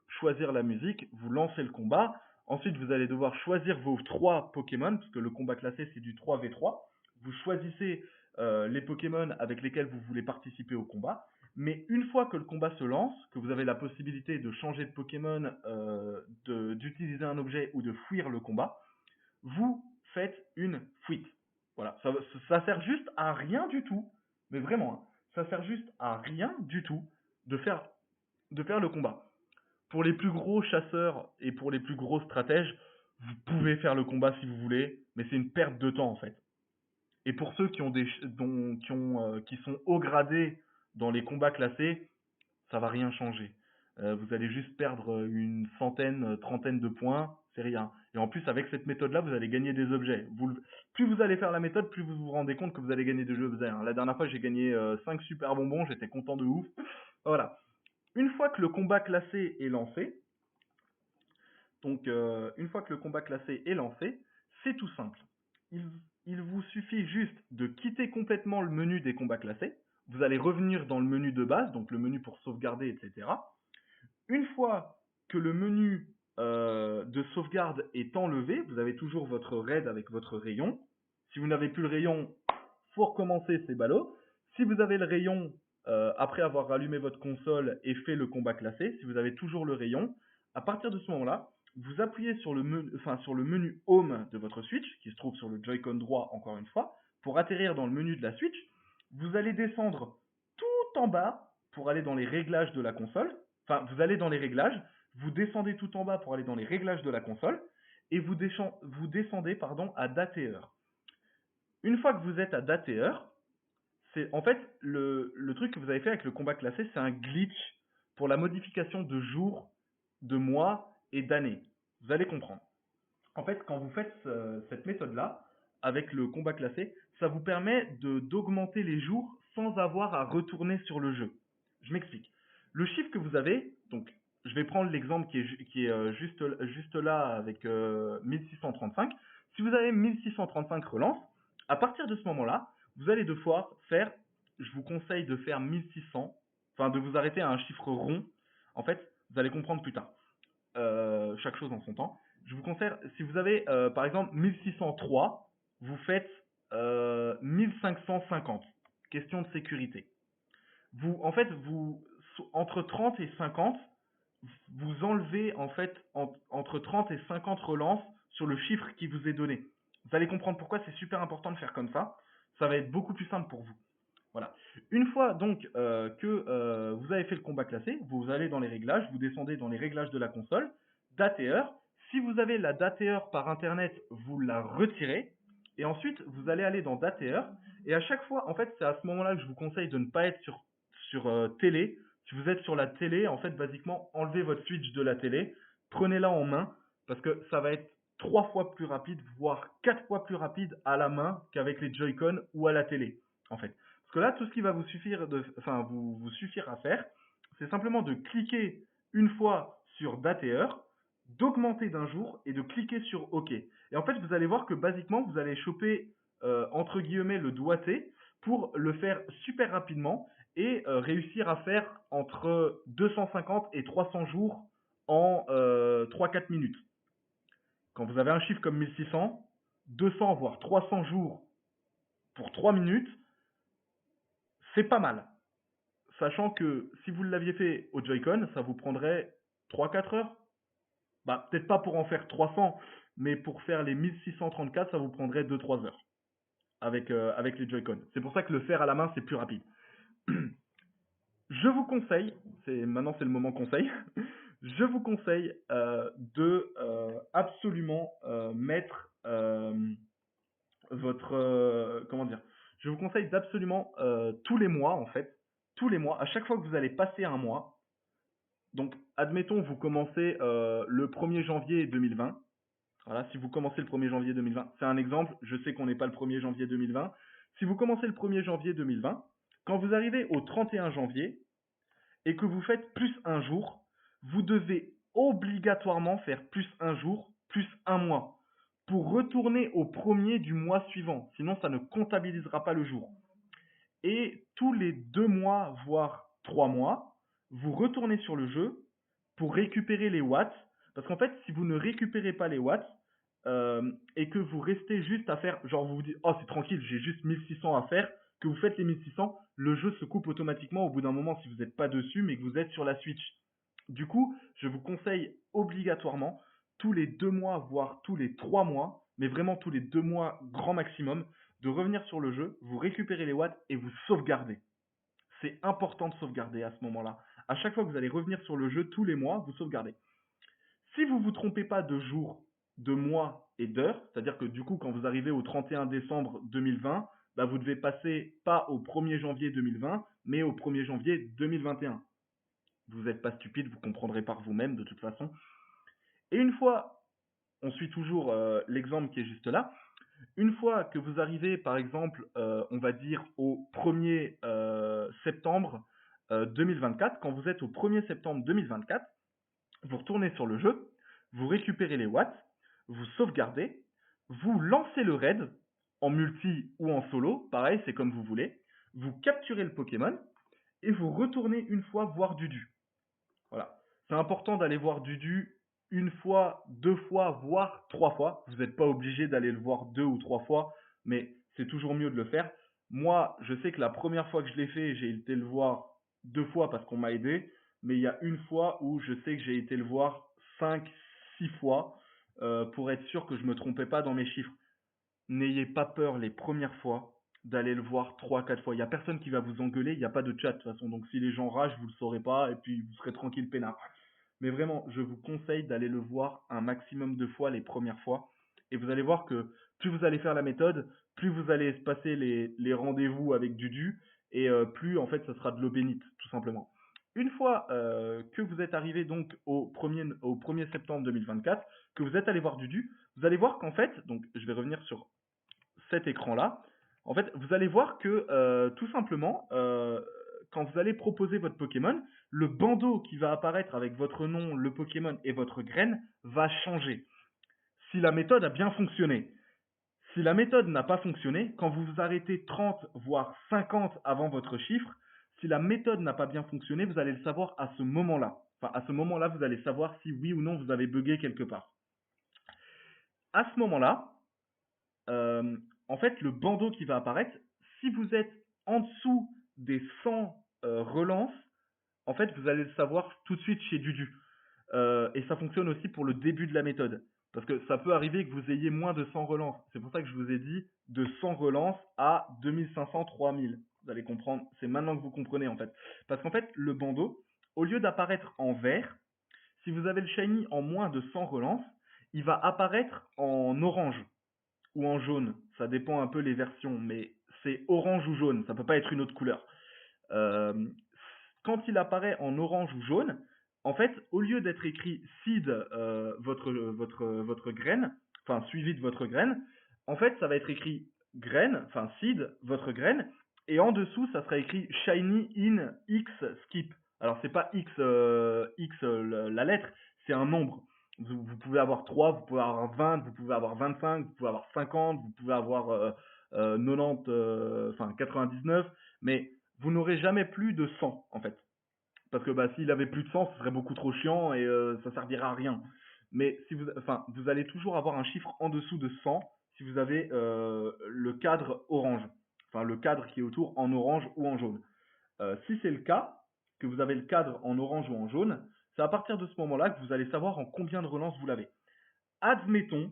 A: choisir la musique, vous lancez le combat. Ensuite, vous allez devoir choisir vos 3 Pokémon, parce que le combat classé, c'est du 3v3. Vous choisissez les Pokémon avec lesquels vous voulez participer au combat. Mais une fois que le combat se lance, que vous avez la possibilité de changer de Pokémon, d'utiliser un objet ou de fuir le combat, vous faites une fuite. Voilà, ça sert juste à rien du tout, mais vraiment, hein, ça sert juste à rien du tout de faire le combat. Pour les plus gros chasseurs et pour les plus gros stratèges, vous pouvez faire le combat si vous voulez, mais c'est une perte de temps en fait. Et pour ceux qui sont haut gradés dans les combats classés, ça va rien changer. Vous allez juste perdre une centaine, trentaine de points, c'est rien. Et en plus, avec cette méthode-là, vous allez gagner des objets. Plus vous allez faire la méthode, plus vous vous rendez compte que vous allez gagner des objets. Hein. La dernière fois, j'ai gagné 5 super bonbons, j'étais content de ouf. Voilà. Une fois que le combat classé est lancé, c'est tout simple. Il vous suffit juste de quitter complètement le menu des combats classés. Vous allez revenir dans le menu de base, donc le menu pour sauvegarder, etc. Une fois que le menu de sauvegarde est enlevé, vous avez toujours votre raid avec votre rayon. Si vous n'avez plus le rayon, faut recommencer, c'est ballot. Si vous avez le rayon après avoir rallumé votre console et fait le combat classé, si vous avez toujours le rayon, à partir de ce moment-là, vous appuyez sur le menu Home de votre Switch, qui se trouve sur le Joy-Con droit encore une fois, pour atterrir dans le menu de la Switch. Vous allez descendre tout en bas pour aller dans les réglages de la console. Enfin, vous allez dans les réglages, vous descendez tout en bas pour aller dans les réglages de la console, et vous descendez à date et heure. Une fois que vous êtes à date et heure, c'est en fait le truc que vous avez fait avec le combat classé, c'est un glitch pour la modification de jours, de mois et d'années. Vous allez comprendre. En fait, quand vous faites cette méthode-là, avec le combat classé, ça vous permet d'augmenter les jours sans avoir à retourner sur le jeu. Je m'explique. Le chiffre que vous avez, donc je vais prendre l'exemple qui est juste là avec 1635. Si vous avez 1635 relances, à partir de ce moment-là, vous allez devoir faire, je vous conseille de faire 1600, enfin de vous arrêter à un chiffre rond. En fait, vous allez comprendre plus tard. Chaque chose en son temps. Je vous conseille, si vous avez par exemple 1603, vous faites 1550. Question de sécurité. En fait, entre 30 et 50, vous enlevez en fait entre 30 et 50 relances sur le chiffre qui vous est donné. Vous allez comprendre pourquoi c'est super important de faire comme ça. Ça va être beaucoup plus simple pour vous. Voilà. Une fois donc que vous avez fait le combat classé, vous allez dans les réglages, vous descendez dans les réglages de la console, date et heure. Si vous avez la date et heure par internet, vous la retirez. Et ensuite, vous allez aller dans date et heure. Et à chaque fois, en fait, c'est à ce moment-là que je vous conseille de ne pas être sur télé. Si vous êtes sur la télé, en fait, basiquement, enlevez votre Switch de la télé, prenez-la en main, parce que ça va être 3 fois plus rapide, voire 4 fois plus rapide à la main qu'avec les Joy-Con ou à la télé, en fait. Parce que là, tout ce qui va vous suffire à faire, c'est simplement de cliquer une fois sur date et heure, d'augmenter d'un jour et de cliquer sur OK. Et en fait, vous allez voir que basiquement, vous allez choper entre guillemets le doigté pour le faire super rapidement et réussir à faire entre 250 et 300 jours en 3-4 minutes. Quand vous avez un chiffre comme 1600, 200 voire 300 jours pour 3 minutes, c'est pas mal. Sachant que si vous l'aviez fait au Joy-Con, ça vous prendrait 3-4 heures. Bah, peut-être pas pour en faire 300, mais pour faire les 1634, ça vous prendrait 2-3 heures avec les Joy-Con. C'est pour ça que le faire à la main, c'est plus rapide. Je vous conseille, maintenant c'est le moment conseil, je vous conseille de absolument mettre votre comment dire, je vous conseille d'absolument tous les mois en fait, tous les mois, à chaque fois que vous allez passer un mois, donc admettons vous commencez le 1er janvier 2020, voilà, si vous commencez le 1er janvier 2020, c'est un exemple, je sais qu'on n'est pas le 1er janvier 2020, si vous commencez le 1er janvier 2020, quand vous arrivez au 31 janvier et que vous faites plus un jour, vous devez obligatoirement faire plus un jour, plus un mois, pour retourner au premier du mois suivant. Sinon, ça ne comptabilisera pas le jour. Et tous les 2 mois, voire 3 mois, vous retournez sur le jeu pour récupérer les watts. Parce qu'en fait, si vous ne récupérez pas les watts, et que vous restez juste à faire, genre vous vous dites, oh c'est tranquille, j'ai juste 1600 à faire, que vous faites les 1600, le jeu se coupe automatiquement au bout d'un moment si vous n'êtes pas dessus, mais que vous êtes sur la Switch. Du coup, je vous conseille obligatoirement, tous les 2 mois, voire tous les 3 mois, mais vraiment tous les 2 mois grand maximum, de revenir sur le jeu, vous récupérez les watts et vous sauvegardez. C'est important de sauvegarder à ce moment-là. À chaque fois que vous allez revenir sur le jeu, tous les mois, vous sauvegardez. Si vous ne vous trompez pas de jour, de mois et d'heure, c'est-à-dire que du coup, quand vous arrivez au 31 décembre 2020, bah, vous devez passer pas au 1er janvier 2020, mais au 1er janvier 2021. Vous n'êtes pas stupide, vous comprendrez par vous-même de toute façon. Et une fois, on suit toujours l'exemple qui est juste là, une fois que vous arrivez, par exemple, on va dire au 1er septembre 2024, quand vous êtes au 1er septembre 2024, vous retournez sur le jeu, vous récupérez les watts, vous sauvegardez, vous lancez le raid en multi ou en solo, pareil, c'est comme vous voulez, vous capturez le Pokémon et vous retournez une fois voir Dudu. Voilà. C'est important d'aller voir Dudu une fois, 2 fois, voire 3 fois. Vous n'êtes pas obligé d'aller le voir 2 ou 3 fois, mais c'est toujours mieux de le faire. Moi, je sais que la première fois que je l'ai fait, j'ai été le voir 2 fois parce qu'on m'a aidé, mais il y a une fois où je sais que j'ai été le voir 5, 6 fois pour être sûr que je ne me trompais pas dans mes chiffres. N'ayez pas peur les premières fois d'aller le voir 3, 4 fois. Il n'y a personne qui va vous engueuler, il n'y a pas de chat de toute façon. Donc si les gens ragent, vous ne le saurez pas et puis vous serez tranquille peinard. Mais vraiment, je vous conseille d'aller le voir un maximum de fois les premières fois. Et vous allez voir que plus vous allez faire la méthode, plus vous allez se passer les rendez-vous avec Dudu et plus en fait ce sera de l'eau bénite, tout simplement. Une fois que vous êtes arrivé donc au 1er septembre 2024, que vous êtes allé voir Dudu, vous allez voir qu'en fait, donc je vais revenir sur cet écran-là, en fait, vous allez voir que tout simplement, quand vous allez proposer votre Pokémon, le bandeau qui va apparaître avec votre nom, le Pokémon et votre graine va changer. Si la méthode a bien fonctionné. Si la méthode n'a pas fonctionné, quand vous vous arrêtez 30 voire 50 avant votre chiffre, si la méthode n'a pas bien fonctionné, vous allez le savoir à ce moment-là. Enfin, à ce moment-là, vous allez savoir si oui ou non vous avez bugué quelque part. À ce moment-là, euh, en fait, le bandeau qui va apparaître, si vous êtes en dessous des 100 relances, en fait, vous allez le savoir tout de suite chez Dudu. Et ça fonctionne aussi pour le début de la méthode. Parce que ça peut arriver que vous ayez moins de 100 relances. C'est pour ça que je vous ai dit de 100 relances à 2500, 3000. Vous allez comprendre. C'est maintenant que vous comprenez en fait. Parce qu'en fait, le bandeau, au lieu d'apparaître en vert, si vous avez le shiny en moins de 100 relances, il va apparaître en orange ou en jaune. Ça dépend un peu les versions, mais c'est orange ou jaune. Ça peut pas être une autre couleur. Euh, Quand il apparaît en orange ou jaune, en fait, au lieu d'être écrit seed votre graine, enfin suivi de votre graine, en fait, ça va être écrit graine, enfin seed votre graine, et en dessous, ça sera écrit shiny in X skip. Alors c'est pas X, la lettre, c'est un nombre. Vous pouvez avoir 3, vous pouvez avoir 20, vous pouvez avoir 25, vous pouvez avoir 50, vous pouvez avoir 90, enfin 99, mais vous n'aurez jamais plus de 100 en fait. Parce que bah, s'il avait plus de 100, ce serait beaucoup trop chiant et ça servira à rien. Mais si vous, enfin, vous allez toujours avoir un chiffre en dessous de 100 si vous avez le cadre orange. Enfin, le cadre qui est autour en orange ou en jaune. Si c'est le cas, que vous avez le cadre en orange ou en jaune, c'est à partir de ce moment-là que vous allez savoir en combien de relances vous l'avez. Admettons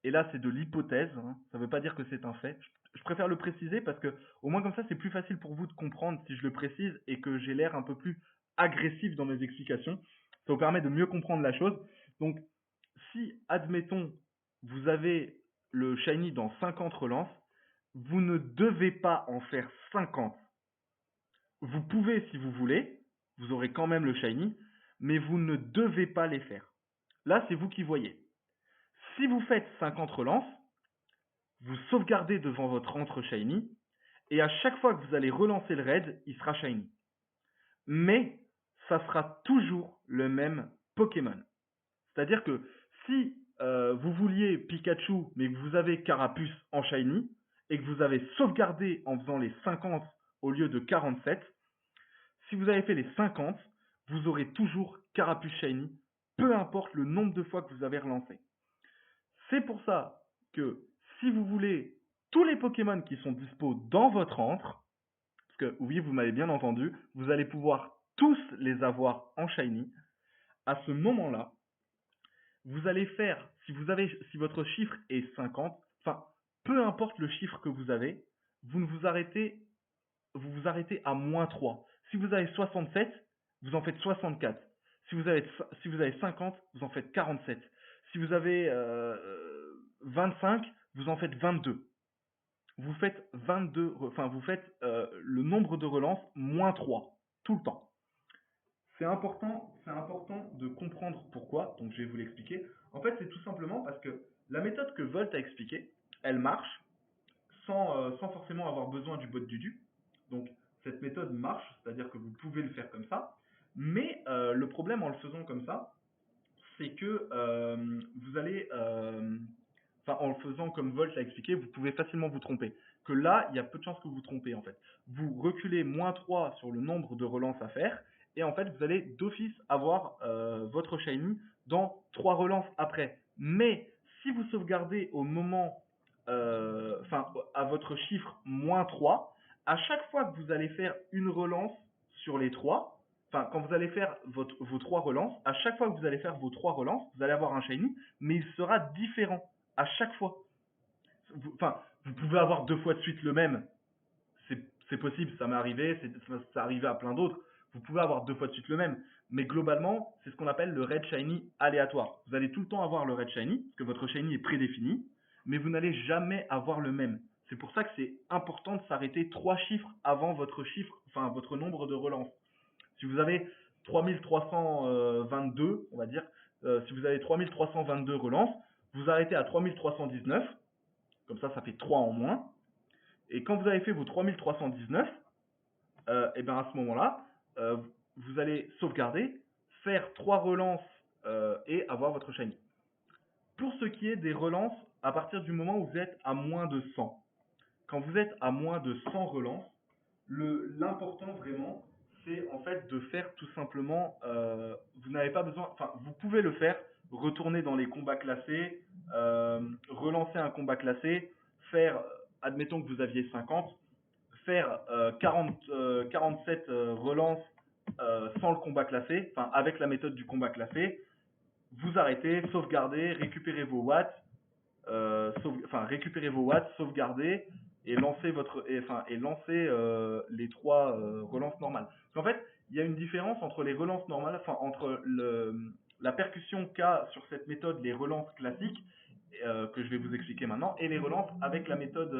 A: et là c'est de l'hypothèse, hein, ça ne veut pas dire que c'est un fait. Je préfère le préciser parce que au moins comme ça c'est plus facile pour vous de comprendre si je le précise et que j'ai l'air un peu plus agressif dans mes explications. Ça vous permet de mieux comprendre la chose. Donc si, admettons, vous avez le shiny dans 50 relances, vous ne devez pas en faire 50. Vous pouvez si vous voulez, vous aurez quand même le shiny, mais vous ne devez pas les faire. Là, c'est vous qui voyez. Si vous faites 50 relances, vous sauvegardez devant votre entre shiny, et à chaque fois que vous allez relancer le raid, il sera shiny. Mais ça sera toujours le même Pokémon. C'est-à-dire que si vous vouliez Pikachu, mais que vous avez Carapuce en shiny, et que vous avez sauvegardé en faisant les 50 au lieu de 47, si vous avez fait les 50, vous aurez toujours Carapuce shiny, peu importe le nombre de fois que vous avez relancé. C'est pour ça que si vous voulez tous les Pokémon qui sont dispo dans votre antre, parce que oui, vous m'avez bien entendu, vous allez pouvoir tous les avoir en shiny, à ce moment-là, vous allez faire, si votre chiffre est 50, enfin, peu importe le chiffre que vous avez, vous vous arrêtez à moins 3. Si vous avez 67, vous en faites 64. Si vous avez 50, vous en faites 47. Si vous avez 25, vous en faites 22. Vous faites 22, enfin vous faites le nombre de relances moins 3 tout le temps. C'est important de comprendre pourquoi, donc je vais vous l'expliquer. En fait, c'est tout simplement parce que la méthode que Volt a expliquée, elle marche sans forcément avoir besoin du bot Dudu. Donc cette méthode marche, c'est-à-dire que vous pouvez le faire comme ça. Mais le problème en le faisant comme ça, c'est que vous allez, enfin en le faisant comme Volt l'a expliqué, vous pouvez facilement vous tromper. Que là, il y a peu de chances que vous vous trompez en fait. Vous reculez moins 3 sur le nombre de relances à faire, et en fait vous allez d'office avoir votre shiny dans 3 relances après. Mais si vous sauvegardez au moment, enfin à votre chiffre moins 3, à chaque fois que vous allez faire une relance sur les 3, enfin quand vous allez faire vos 3 relances, à chaque fois que vous allez faire vos 3 relances, vous allez avoir un shiny, mais il sera différent à chaque fois. Enfin, vous pouvez avoir 2 fois de suite le même, c'est possible, ça m'est arrivé, ça arrivé à plein d'autres. Vous pouvez avoir 2 fois de suite le même, mais globalement, c'est ce qu'on appelle le red shiny aléatoire. Vous allez tout le temps avoir le red shiny, parce que votre shiny est prédéfini, mais vous n'allez jamais avoir le même. C'est pour ça que c'est important de s'arrêter 3 chiffres avant votre chiffre, enfin votre nombre de relances. Si vous avez 3322, on va dire, si vous avez 3322 relances, vous arrêtez à 3319, comme ça fait 3 en moins. Et quand vous avez fait vos 3319, et bien à ce moment-là, vous allez sauvegarder, faire 3 relances et avoir votre shiny. Pour ce qui est des relances, à partir du moment où vous êtes à moins de 100, quand vous êtes à moins de 100 relances, l'important vraiment, c'est en fait de faire tout simplement, vous n'avez pas besoin, enfin vous pouvez le faire, retourner dans les combats classés, relancer un combat classé, faire, admettons que vous aviez 50, faire 47 relances sans le combat classé, enfin avec la méthode du combat classé, vous arrêtez, sauvegardez, récupérez vos watts, récupérez vos watts, sauvegardez et lancez les 3 relances normales. Parce qu'en fait, il y a une différence entre les relances normales, enfin entre la percussion qu'a sur cette méthode les relances classiques que je vais vous expliquer maintenant et les relances avec la méthode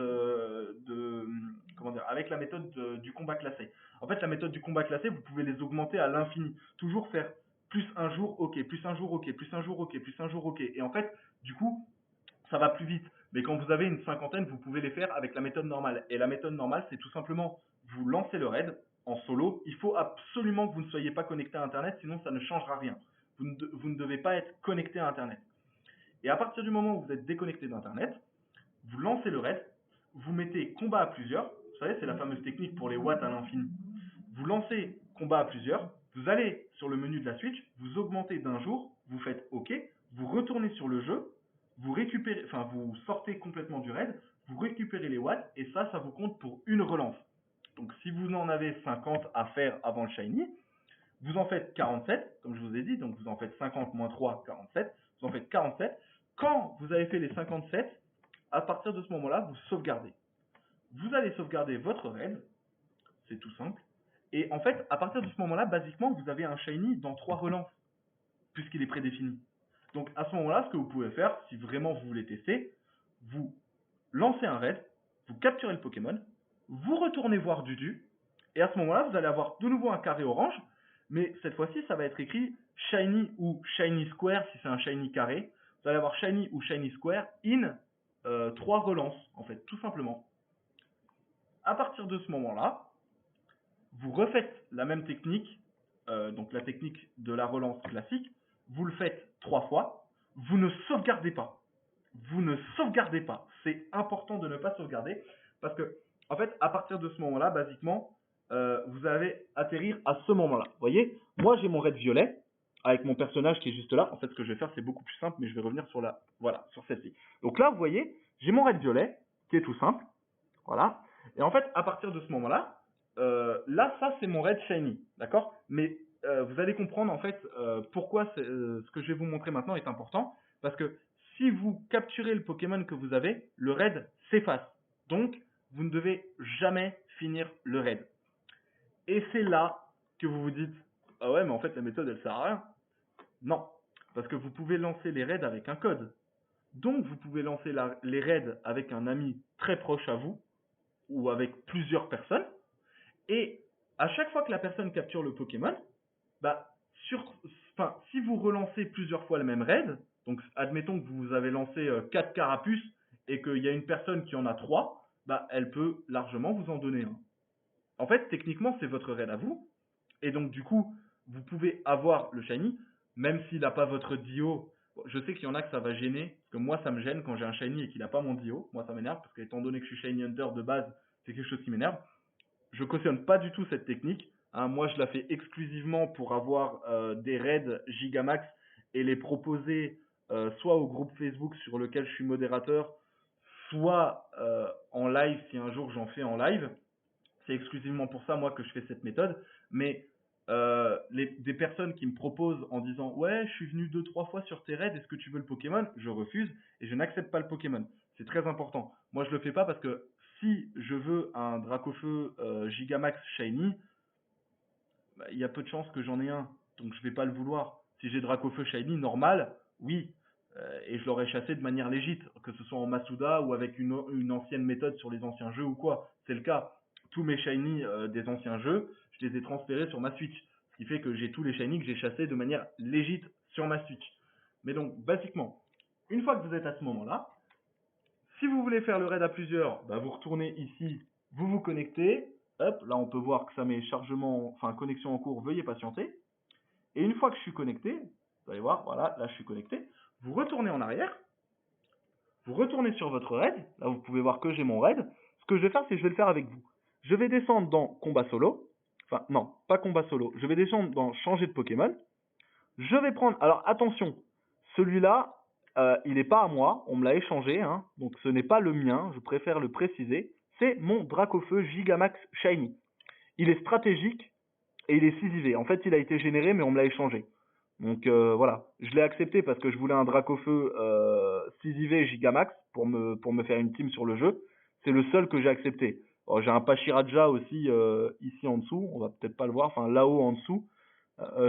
A: avec la méthode du combat classé. En fait, la méthode du combat classé, vous pouvez les augmenter à l'infini, toujours faire plus un jour, ok, plus un jour, ok, plus un jour, ok, plus un jour, ok. Et en fait, du coup, ça va plus vite. Mais quand vous avez une cinquantaine, vous pouvez les faire avec la méthode normale. Et la méthode normale, c'est tout simplement, vous lancez le raid en solo. Il faut absolument que vous ne soyez pas connecté à Internet, sinon ça ne changera rien. Vous ne devez pas être connecté à Internet. Et à partir du moment où vous êtes déconnecté d'Internet, vous lancez le raid, vous mettez combat à plusieurs. Vous savez, c'est la fameuse technique pour les watts à l'infini. Vous lancez combat à plusieurs, vous allez sur le menu de la Switch, vous augmentez d'un jour, vous faites OK, vous retournez sur le jeu, vous récupérez, enfin vous sortez complètement du raid, vous récupérez les watts et ça vous compte pour une relance. Donc si vous en avez 50 à faire avant le shiny, vous en faites 47, comme je vous ai dit, donc vous en faites 50 moins 3, 47, vous en faites 47, quand vous avez fait les 57, à partir de ce moment-là, vous sauvegardez. Vous allez sauvegarder votre raid, c'est tout simple. Et en fait, à partir de ce moment-là, basiquement, vous avez un shiny dans 3 relances, puisqu'il est prédéfini. Donc à ce moment-là, ce que vous pouvez faire, si vraiment vous voulez tester, vous lancez un raid, vous capturez le Pokémon, vous retournez voir Dudu, et à ce moment-là, vous allez avoir de nouveau un carré orange, mais cette fois-ci, ça va être écrit Shiny ou Shiny Square si c'est un Shiny carré. Vous allez avoir Shiny ou Shiny Square in 3 relances, en fait, tout simplement. À partir de ce moment-là, vous refaites la même technique, donc la technique de la relance classique, vous le faites 3 fois, vous ne sauvegardez pas. Vous ne sauvegardez pas. C'est important de ne pas sauvegarder parce que, en fait, à partir de ce moment-là, basiquement, vous allez atterrir à ce moment-là. Vous voyez, moi j'ai mon raid violet avec mon personnage qui est juste là. En fait, ce que je vais faire, c'est beaucoup plus simple, mais je vais revenir sur la, voilà, sur celle-ci. Donc là, vous voyez, j'ai mon raid violet qui est tout simple. Voilà. Et en fait, à partir de ce moment-là, là, ça, c'est mon raid shiny. D'accord? Mais vous allez comprendre, en fait, pourquoi ce que je vais vous montrer maintenant est important. Parce que si vous capturez le Pokémon que vous avez, le raid s'efface. Donc, vous ne devez jamais finir le raid. Et c'est là que vous vous dites, ah ouais, mais en fait, la méthode, elle sert à rien. Non. Parce que vous pouvez lancer les raids avec un code. Donc, vous pouvez lancer les raids avec un ami très proche à vous, ou avec plusieurs personnes. Et à chaque fois que la personne capture le Pokémon, bah, si vous relancez plusieurs fois le même raid, donc admettons que vous avez lancé 4 carapuces et qu'il y a une personne qui en a 3, bah, elle peut largement vous en donner un. En fait, techniquement, c'est votre raid à vous. Et donc, du coup, vous pouvez avoir le shiny, même s'il n'a pas votre Dio. Je sais qu'il y en a que ça va gêner, parce que moi, ça me gêne quand j'ai un shiny et qu'il n'a pas mon Dio. Moi, ça m'énerve, parce qu'étant donné que je suis shiny hunter de base, c'est quelque chose qui m'énerve. Je cautionne pas du tout cette technique. Hein, moi, je la fais exclusivement pour avoir des raids Gigamax et les proposer soit au groupe Facebook sur lequel je suis modérateur, soit en live si un jour j'en fais en live. C'est exclusivement pour ça, moi, que je fais cette méthode. Mais des personnes qui me proposent en disant « Ouais, je suis venu 2-3 fois sur tes raids, est-ce que tu veux le Pokémon ?» Je refuse et je n'accepte pas le Pokémon. C'est très important. Moi, je le fais pas parce que si je veux un Dracofeu Gigamax Shiny, bah, il y a peu de chances que j'en ai un. Donc, je vais pas le vouloir. Si j'ai Dracofeu Shiny normal, oui. Et je l'aurais chassé de manière légite, que ce soit en Masuda ou avec une ancienne méthode sur les anciens jeux ou quoi. C'est le cas. Tous mes shiny des anciens jeux, je les ai transférés sur ma Switch. Ce qui fait que j'ai tous les shiny que j'ai chassés de manière légite sur ma Switch. Mais donc, basiquement, une fois que vous êtes à ce moment-là, si vous voulez faire le raid à plusieurs, bah vous retournez ici, vous vous connectez. Hop, là on peut voir que ça met chargement, enfin connexion en cours, veuillez patienter. Et une fois que je suis connecté, vous allez voir, voilà, là je suis connecté. Vous retournez en arrière, vous retournez sur votre raid. Là vous pouvez voir que j'ai mon raid. Ce que je vais faire, c'est que je vais le faire avec vous. Je vais descendre dans combat solo. Enfin, non, pas combat solo. Je vais descendre dans changer de Pokémon. Je vais prendre, alors attention, celui-là, il n'est pas à moi, on me l'a échangé, hein, donc ce n'est pas le mien, je préfère le préciser. C'est mon Dracofeu Gigamax Shiny. Il est stratégique et il est 6 IV. En fait, il a été généré, mais on me l'a échangé. Donc voilà, je l'ai accepté parce que je voulais un Dracofeu 6 IV Gigamax pour me faire une team sur le jeu. C'est le seul que j'ai accepté. J'ai un Pachiraja aussi ici en dessous, on va peut-être pas le voir, enfin là-haut en dessous.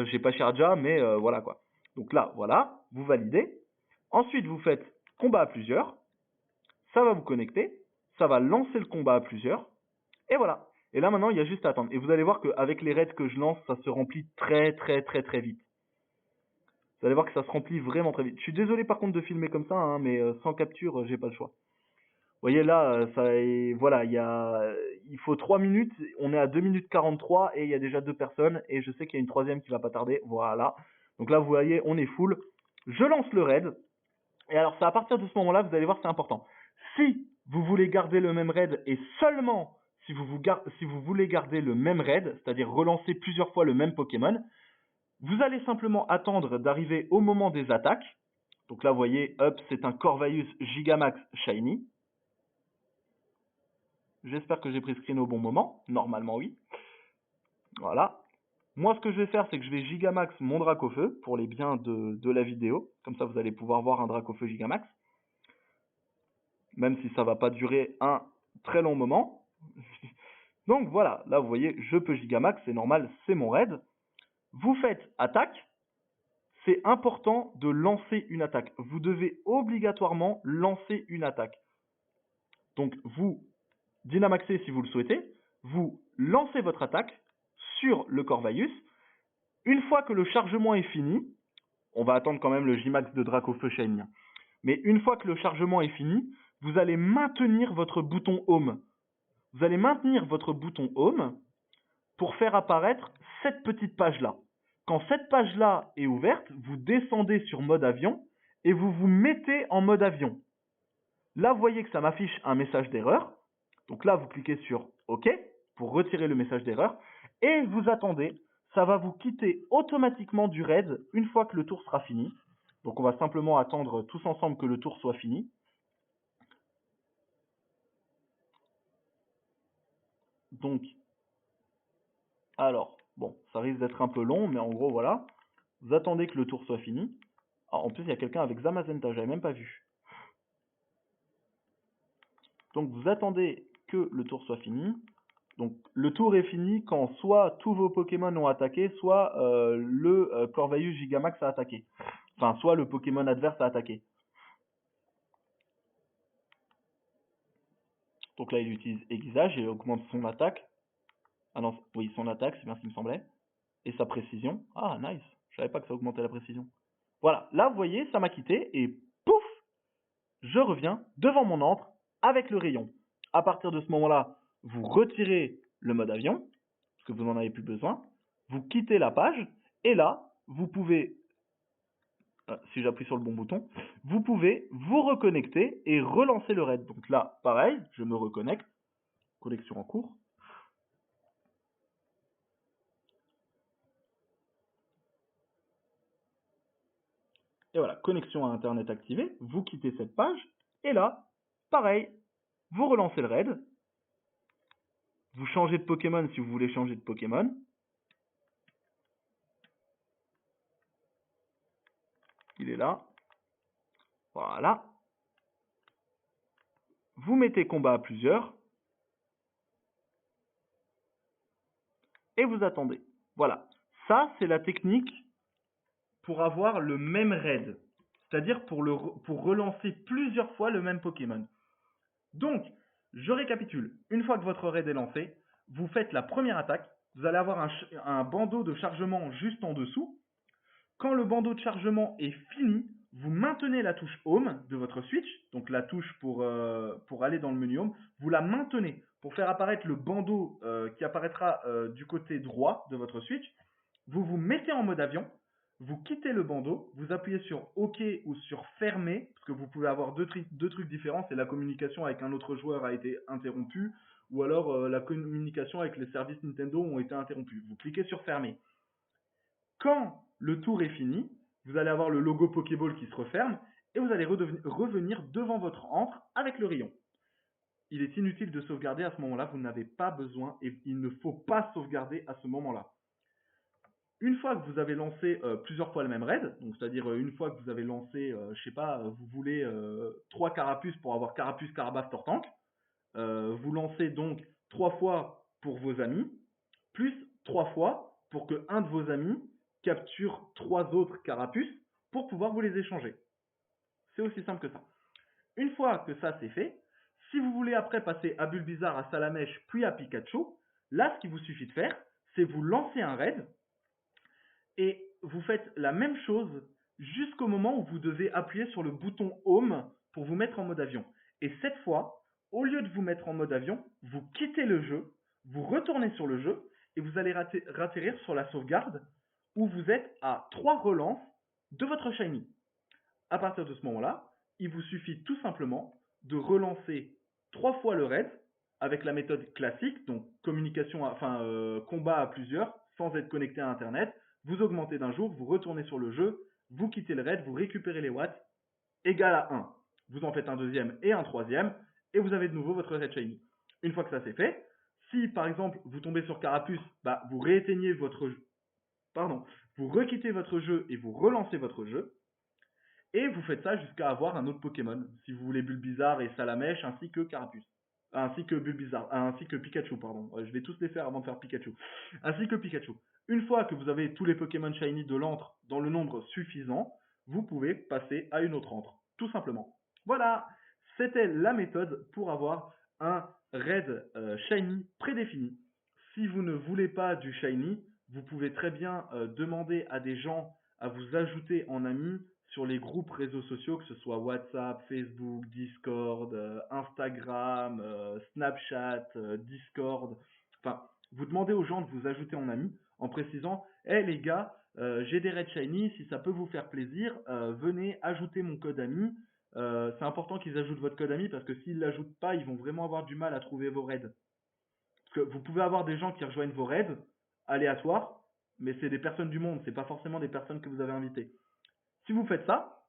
A: J'ai Pachiraja, mais voilà quoi. Donc là, voilà, vous validez. Ensuite, vous faites combat à plusieurs. Ça va vous connecter. Ça va lancer le combat à plusieurs. Et voilà. Et là, maintenant, il y a juste à attendre. Et vous allez voir qu'avec les raids que je lance, ça se remplit très, très, très, très vite. Vous allez voir que ça se remplit vraiment très vite. Je suis désolé par contre de filmer comme ça, hein, mais sans capture, j'ai pas le choix. Vous voyez là, voilà, il faut 3 minutes, on est à 2 minutes 43 et il y a déjà 2 personnes et je sais qu'il y a une troisième qui va pas tarder, voilà. Donc là, vous voyez, on est full. Je lance le raid et alors c'est à partir de ce moment-là, vous allez voir, c'est important. Si vous voulez garder le même raid et seulement si vous voulez garder le même raid, c'est-à-dire relancer plusieurs fois le même Pokémon, vous allez simplement attendre d'arriver au moment des attaques. Donc là, vous voyez, hop, c'est un Corvus Gigamax Shiny. J'espère que j'ai pris screen au bon moment. Normalement, oui. Voilà. Moi, ce que je vais faire, c'est que je vais gigamax mon Dracofeu pour les biens de la vidéo. Comme ça, vous allez pouvoir voir un Dracofeu gigamax. Même si ça va pas durer un très long moment. Donc voilà, là vous voyez, je peux gigamax, c'est normal, c'est mon raid. Vous faites attaque. C'est important de lancer une attaque. Vous devez obligatoirement lancer une attaque. Donc vous dynamaxez si vous le souhaitez. Vous lancez votre attaque sur le Corvaeus. Une fois que le chargement est fini, on va attendre quand même le J-Max de Dracofeu Shiny. Mais une fois que le chargement est fini, vous allez maintenir votre bouton Home. Vous allez maintenir votre bouton Home pour faire apparaître cette petite page-là. Quand cette page-là est ouverte, vous descendez sur mode avion et vous vous mettez en mode avion. Là, vous voyez que ça m'affiche un message d'erreur. Donc là, vous cliquez sur OK pour retirer le message d'erreur et vous attendez. Ça va vous quitter automatiquement du raid une fois que le tour sera fini. Donc on va simplement attendre tous ensemble que le tour soit fini. Donc, alors, bon, ça risque d'être un peu long, mais en gros, voilà. Vous attendez que le tour soit fini. Ah, en plus, il y a quelqu'un avec Zamazenta, j'avais même pas vu. Donc, vous attendez que le tour soit fini. Donc, le tour est fini quand soit tous vos Pokémon ont attaqué, soit le Corvaeus Gigamax a attaqué. Enfin, soit le Pokémon adverse a attaqué. Donc là, il utilise aiguisage et augmente son attaque. Ah non, oui, son attaque, c'est bien ce qui me semblait. Et sa précision. Ah, nice. Je savais pas que ça augmentait la précision. Voilà, là, vous voyez, ça m'a quitté et pouf, je reviens devant mon antre avec le rayon. À partir de ce moment-là, vous retirez le mode avion, parce que vous n'en avez plus besoin. Vous quittez la page et là, vous pouvez, si j'appuie sur le bon bouton, vous pouvez vous reconnecter et relancer le raid. Donc là, pareil, je me reconnecte. Connexion en cours. Et voilà, connexion à Internet activée. Vous quittez cette page. Et là, pareil, vous relancez le raid. Vous changez de Pokémon si vous voulez changer de Pokémon. Il est là. Voilà. Vous mettez combat à plusieurs. Et vous attendez. Voilà. Ça, c'est la technique pour avoir le même raid. C'est-à-dire pour relancer plusieurs fois le même Pokémon. Donc, je récapitule. Une fois que votre raid est lancé, vous faites la première attaque. Vous allez avoir un bandeau de chargement juste en dessous. Quand le bandeau de chargement est fini, vous maintenez la touche Home de votre Switch, donc la touche pour aller dans le menu Home, vous la maintenez pour faire apparaître le bandeau qui apparaîtra du côté droit de votre Switch. Vous vous mettez en mode avion, vous quittez le bandeau, vous appuyez sur OK ou sur Fermer, parce que vous pouvez avoir deux trucs différents, c'est la communication avec un autre joueur a été interrompue, ou alors la communication avec les services Nintendo ont été interrompus. Vous cliquez sur Fermer. Quand le tour est fini, vous allez avoir le logo Pokéball qui se referme et vous allez revenir devant votre antre avec le rayon. Il est inutile de sauvegarder à ce moment-là, vous n'avez pas besoin et il ne faut pas sauvegarder à ce moment-là. Une fois que vous avez lancé plusieurs fois le même raid, donc c'est-à-dire une fois que vous avez lancé, je sais pas, vous voulez 3 Carapuces pour avoir Carapuce, Carabasse, Tortank, vous lancez donc 3 fois pour vos amis, plus 3 fois pour que un de vos amis capture 3 autres Carapuces pour pouvoir vous les échanger. C'est aussi simple que ça. Une fois que ça c'est fait, si vous voulez après passer à Bulbizarre, à Salamèche, puis à Pikachu, là ce qu'il vous suffit de faire, c'est vous lancer un raid et vous faites la même chose jusqu'au moment où vous devez appuyer sur le bouton Home pour vous mettre en mode avion. Et cette fois, au lieu de vous mettre en mode avion, vous quittez le jeu, vous retournez sur le jeu et vous allez ratterrir sur la sauvegarde où vous êtes à 3 relances de votre shiny. À partir de ce moment-là, il vous suffit tout simplement de relancer 3 fois le raid avec la méthode classique, donc combat à plusieurs sans être connecté à Internet. Vous augmentez d'un jour, vous retournez sur le jeu, vous quittez le raid, vous récupérez les watts, égal à 1. Vous en faites un deuxième et un troisième, et vous avez de nouveau votre raid shiny. Une fois que ça c'est fait, si par exemple vous tombez sur Carapuce, vous rééteignez votre pardon, vous requittez votre jeu et vous relancez votre jeu. Et vous faites ça jusqu'à avoir un autre Pokémon, si vous voulez Bulbizarre et Salamèche, ainsi que Carapuce. Ainsi que Bulbizarre, ainsi que Pikachu, pardon. Je vais tous les faire avant de faire Pikachu. Ainsi que Pikachu. Une fois que vous avez tous les Pokémon Shiny de l'antre dans le nombre suffisant, vous pouvez passer à une autre antre. Tout simplement. Voilà, c'était la méthode pour avoir un raid Shiny prédéfini. Si vous ne voulez pas du Shiny, vous pouvez très bien demander à des gens à vous ajouter en ami sur les groupes réseaux sociaux, que ce soit WhatsApp, Facebook, Discord, Instagram, Snapchat, Discord. Enfin, vous demandez aux gens de vous ajouter en ami en précisant hey, les gars, j'ai des raids shiny, si ça peut vous faire plaisir, venez ajouter mon code ami. C'est important qu'ils ajoutent votre code ami parce que s'ils ne l'ajoutent pas, ils vont vraiment avoir du mal à trouver vos raids. Parce que vous pouvez avoir des gens qui rejoignent vos raids aléatoires, mais c'est des personnes du monde, c'est pas forcément des personnes que vous avez invitées. Si vous faites ça,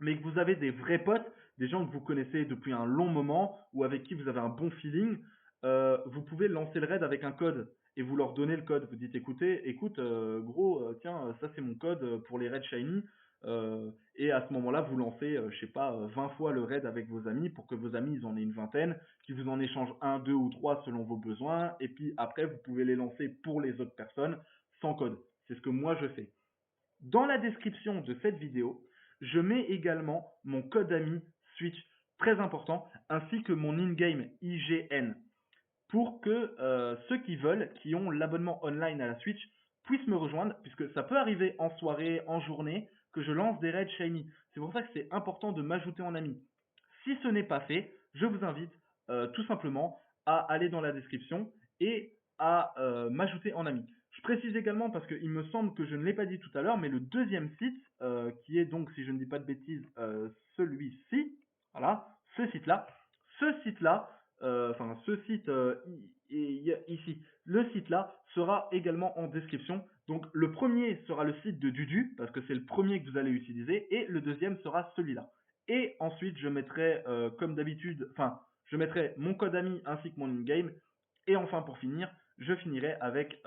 A: mais que vous avez des vrais potes, des gens que vous connaissez depuis un long moment ou avec qui vous avez un bon feeling, vous pouvez lancer le raid avec un code et vous leur donnez le code. Vous dites écoute, gros, tiens, ça c'est mon code pour les raids shiny. Et à ce moment-là, vous lancez, je sais pas, 20 fois le raid avec vos amis pour que vos amis ils en aient une vingtaine, qui vous en échangent un, deux ou trois selon vos besoins. Et puis après, vous pouvez les lancer pour les autres personnes sans code. C'est ce que moi je fais. Dans la description de cette vidéo, je mets également mon code ami Switch, très important, ainsi que mon in-game IGN, pour que ceux qui veulent, qui ont l'abonnement online à la Switch, puissent me rejoindre, puisque ça peut arriver en soirée, en journée, que je lance des raids shiny. C'est pour ça que c'est important de m'ajouter en ami. Si ce n'est pas fait, je vous invite tout simplement à aller dans la description et à m'ajouter en ami. Je précise également parce qu'il me semble que je ne l'ai pas dit tout à l'heure, mais le deuxième site, qui est donc, si je ne dis pas de bêtises, celui-ci, voilà, ce site-là, enfin ce site ici, le site-là sera également en description. Donc le premier sera le site de Dudu, parce que c'est le premier que vous allez utiliser, et le deuxième sera celui-là. Et ensuite, je mettrai, comme d'habitude, enfin, je mettrai mon code ami ainsi que mon in-game. Et enfin, pour finir, je finirai avec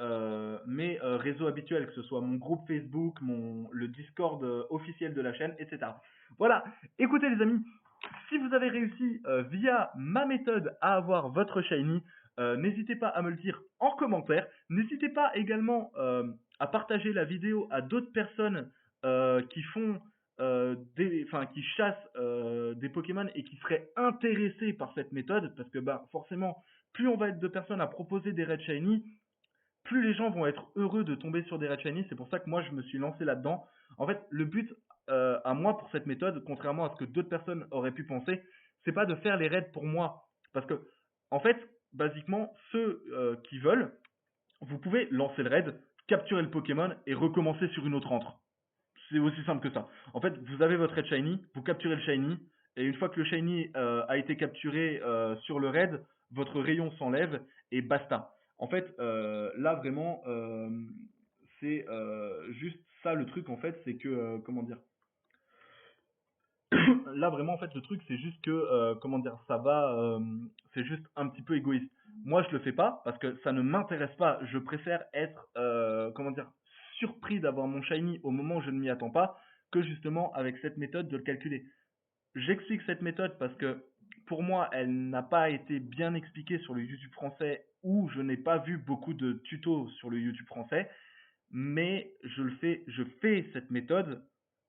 A: mes réseaux habituels, que ce soit mon groupe Facebook, le Discord officiel de la chaîne, etc. Voilà, écoutez les amis, si vous avez réussi via ma méthode à avoir votre shiny, n'hésitez pas à me le dire en commentaire. N'hésitez pas également à partager la vidéo à d'autres personnes qui font qui chassent des Pokémon et qui seraient intéressés par cette méthode, parce que bah forcément, plus on va être de personnes à proposer des Red Shiny, plus les gens vont être heureux de tomber sur des Red Shiny. C'est pour ça que moi je me suis lancé là-dedans. En fait, le but à moi pour cette méthode, contrairement à ce que d'autres personnes auraient pu penser, c'est pas de faire les raids pour moi, parce que en fait, basiquement, ceux qui veulent, vous pouvez lancer le raid, capturer le Pokémon et recommencer sur une autre entre. C'est aussi simple que ça. En fait, vous avez votre raid shiny, vous capturez le shiny, et une fois que le shiny a été capturé sur le raid, votre rayon s'enlève et basta. En fait, là vraiment, c'est juste ça le truc en fait, c'est que comment dire. Là vraiment en fait le truc c'est juste que comment dire, ça va, c'est juste un petit peu égoïste. Moi je le fais pas parce que ça ne m'intéresse pas. Je préfère être comment dire, surpris d'avoir mon shiny au moment où je ne m'y attends pas, que justement avec cette méthode de le calculer. J'explique cette méthode parce que pour moi elle n'a pas été bien expliquée sur le YouTube français, ou je n'ai pas vu beaucoup de tutos sur le YouTube français, mais je fais cette méthode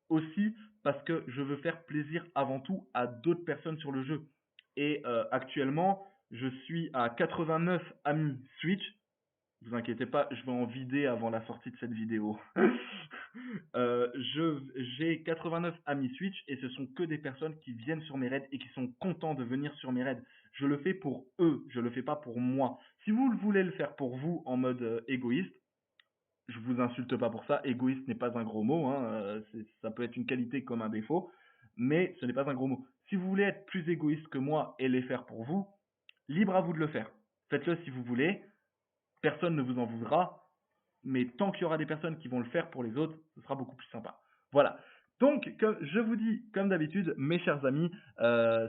A: aussi parce que je veux faire plaisir avant tout à d'autres personnes sur le jeu. Et actuellement, je suis à 89 amis Switch. Vous inquiétez pas, je vais en vider avant la sortie de cette vidéo. J'ai 89 amis Switch et ce sont que des personnes qui viennent sur mes raids et qui sont contents de venir sur mes raids. Je le fais pour eux, je le fais pas pour moi. Si vous voulez le faire pour vous en mode égoïste, je vous insulte pas pour ça. Égoïste n'est pas un gros mot, hein. Ça peut être une qualité comme un défaut, mais ce n'est pas un gros mot. Si vous voulez être plus égoïste que moi et les faire pour vous, libre à vous de le faire. Faites-le si vous voulez. Personne ne vous en voudra, mais tant qu'il y aura des personnes qui vont le faire pour les autres, ce sera beaucoup plus sympa. Voilà. Donc, comme je vous dis, comme d'habitude, mes chers amis,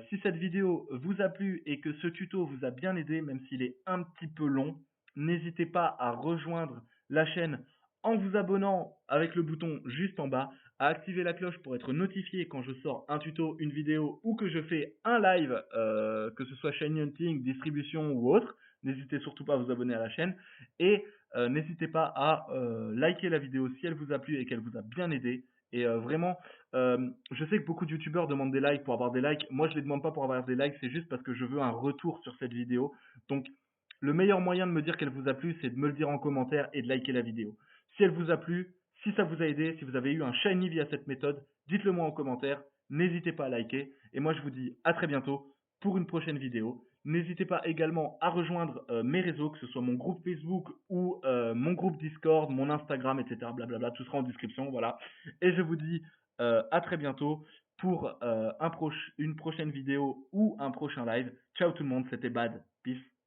A: si cette vidéo vous a plu et que ce tuto vous a bien aidé, même s'il est un petit peu long, n'hésitez pas à rejoindre la chaîne en vous abonnant avec le bouton juste en bas, à activer la cloche pour être notifié quand je sors un tuto, une vidéo ou que je fais un live, que ce soit Shiny Hunting, distribution ou autre. N'hésitez surtout pas à vous abonner à la chaîne et n'hésitez pas à liker la vidéo si elle vous a plu et qu'elle vous a bien aidé. Et vraiment, je sais que beaucoup de youtubeurs demandent des likes pour avoir des likes. Moi, je les demande pas pour avoir des likes, c'est juste parce que je veux un retour sur cette vidéo. Donc, le meilleur moyen de me dire qu'elle vous a plu, c'est de me le dire en commentaire et de liker la vidéo. Si elle vous a plu, si ça vous a aidé, si vous avez eu un shiny via cette méthode, dites-le moi en commentaire. N'hésitez pas à liker. Et moi, je vous dis à très bientôt pour une prochaine vidéo. N'hésitez pas également à rejoindre mes réseaux, que ce soit mon groupe Facebook ou mon groupe Discord, mon Instagram, etc. Blablabla, tout sera en description. Voilà. Et je vous dis à très bientôt pour une prochaine vidéo ou un prochain live. Ciao tout le monde, c'était Bad. Peace.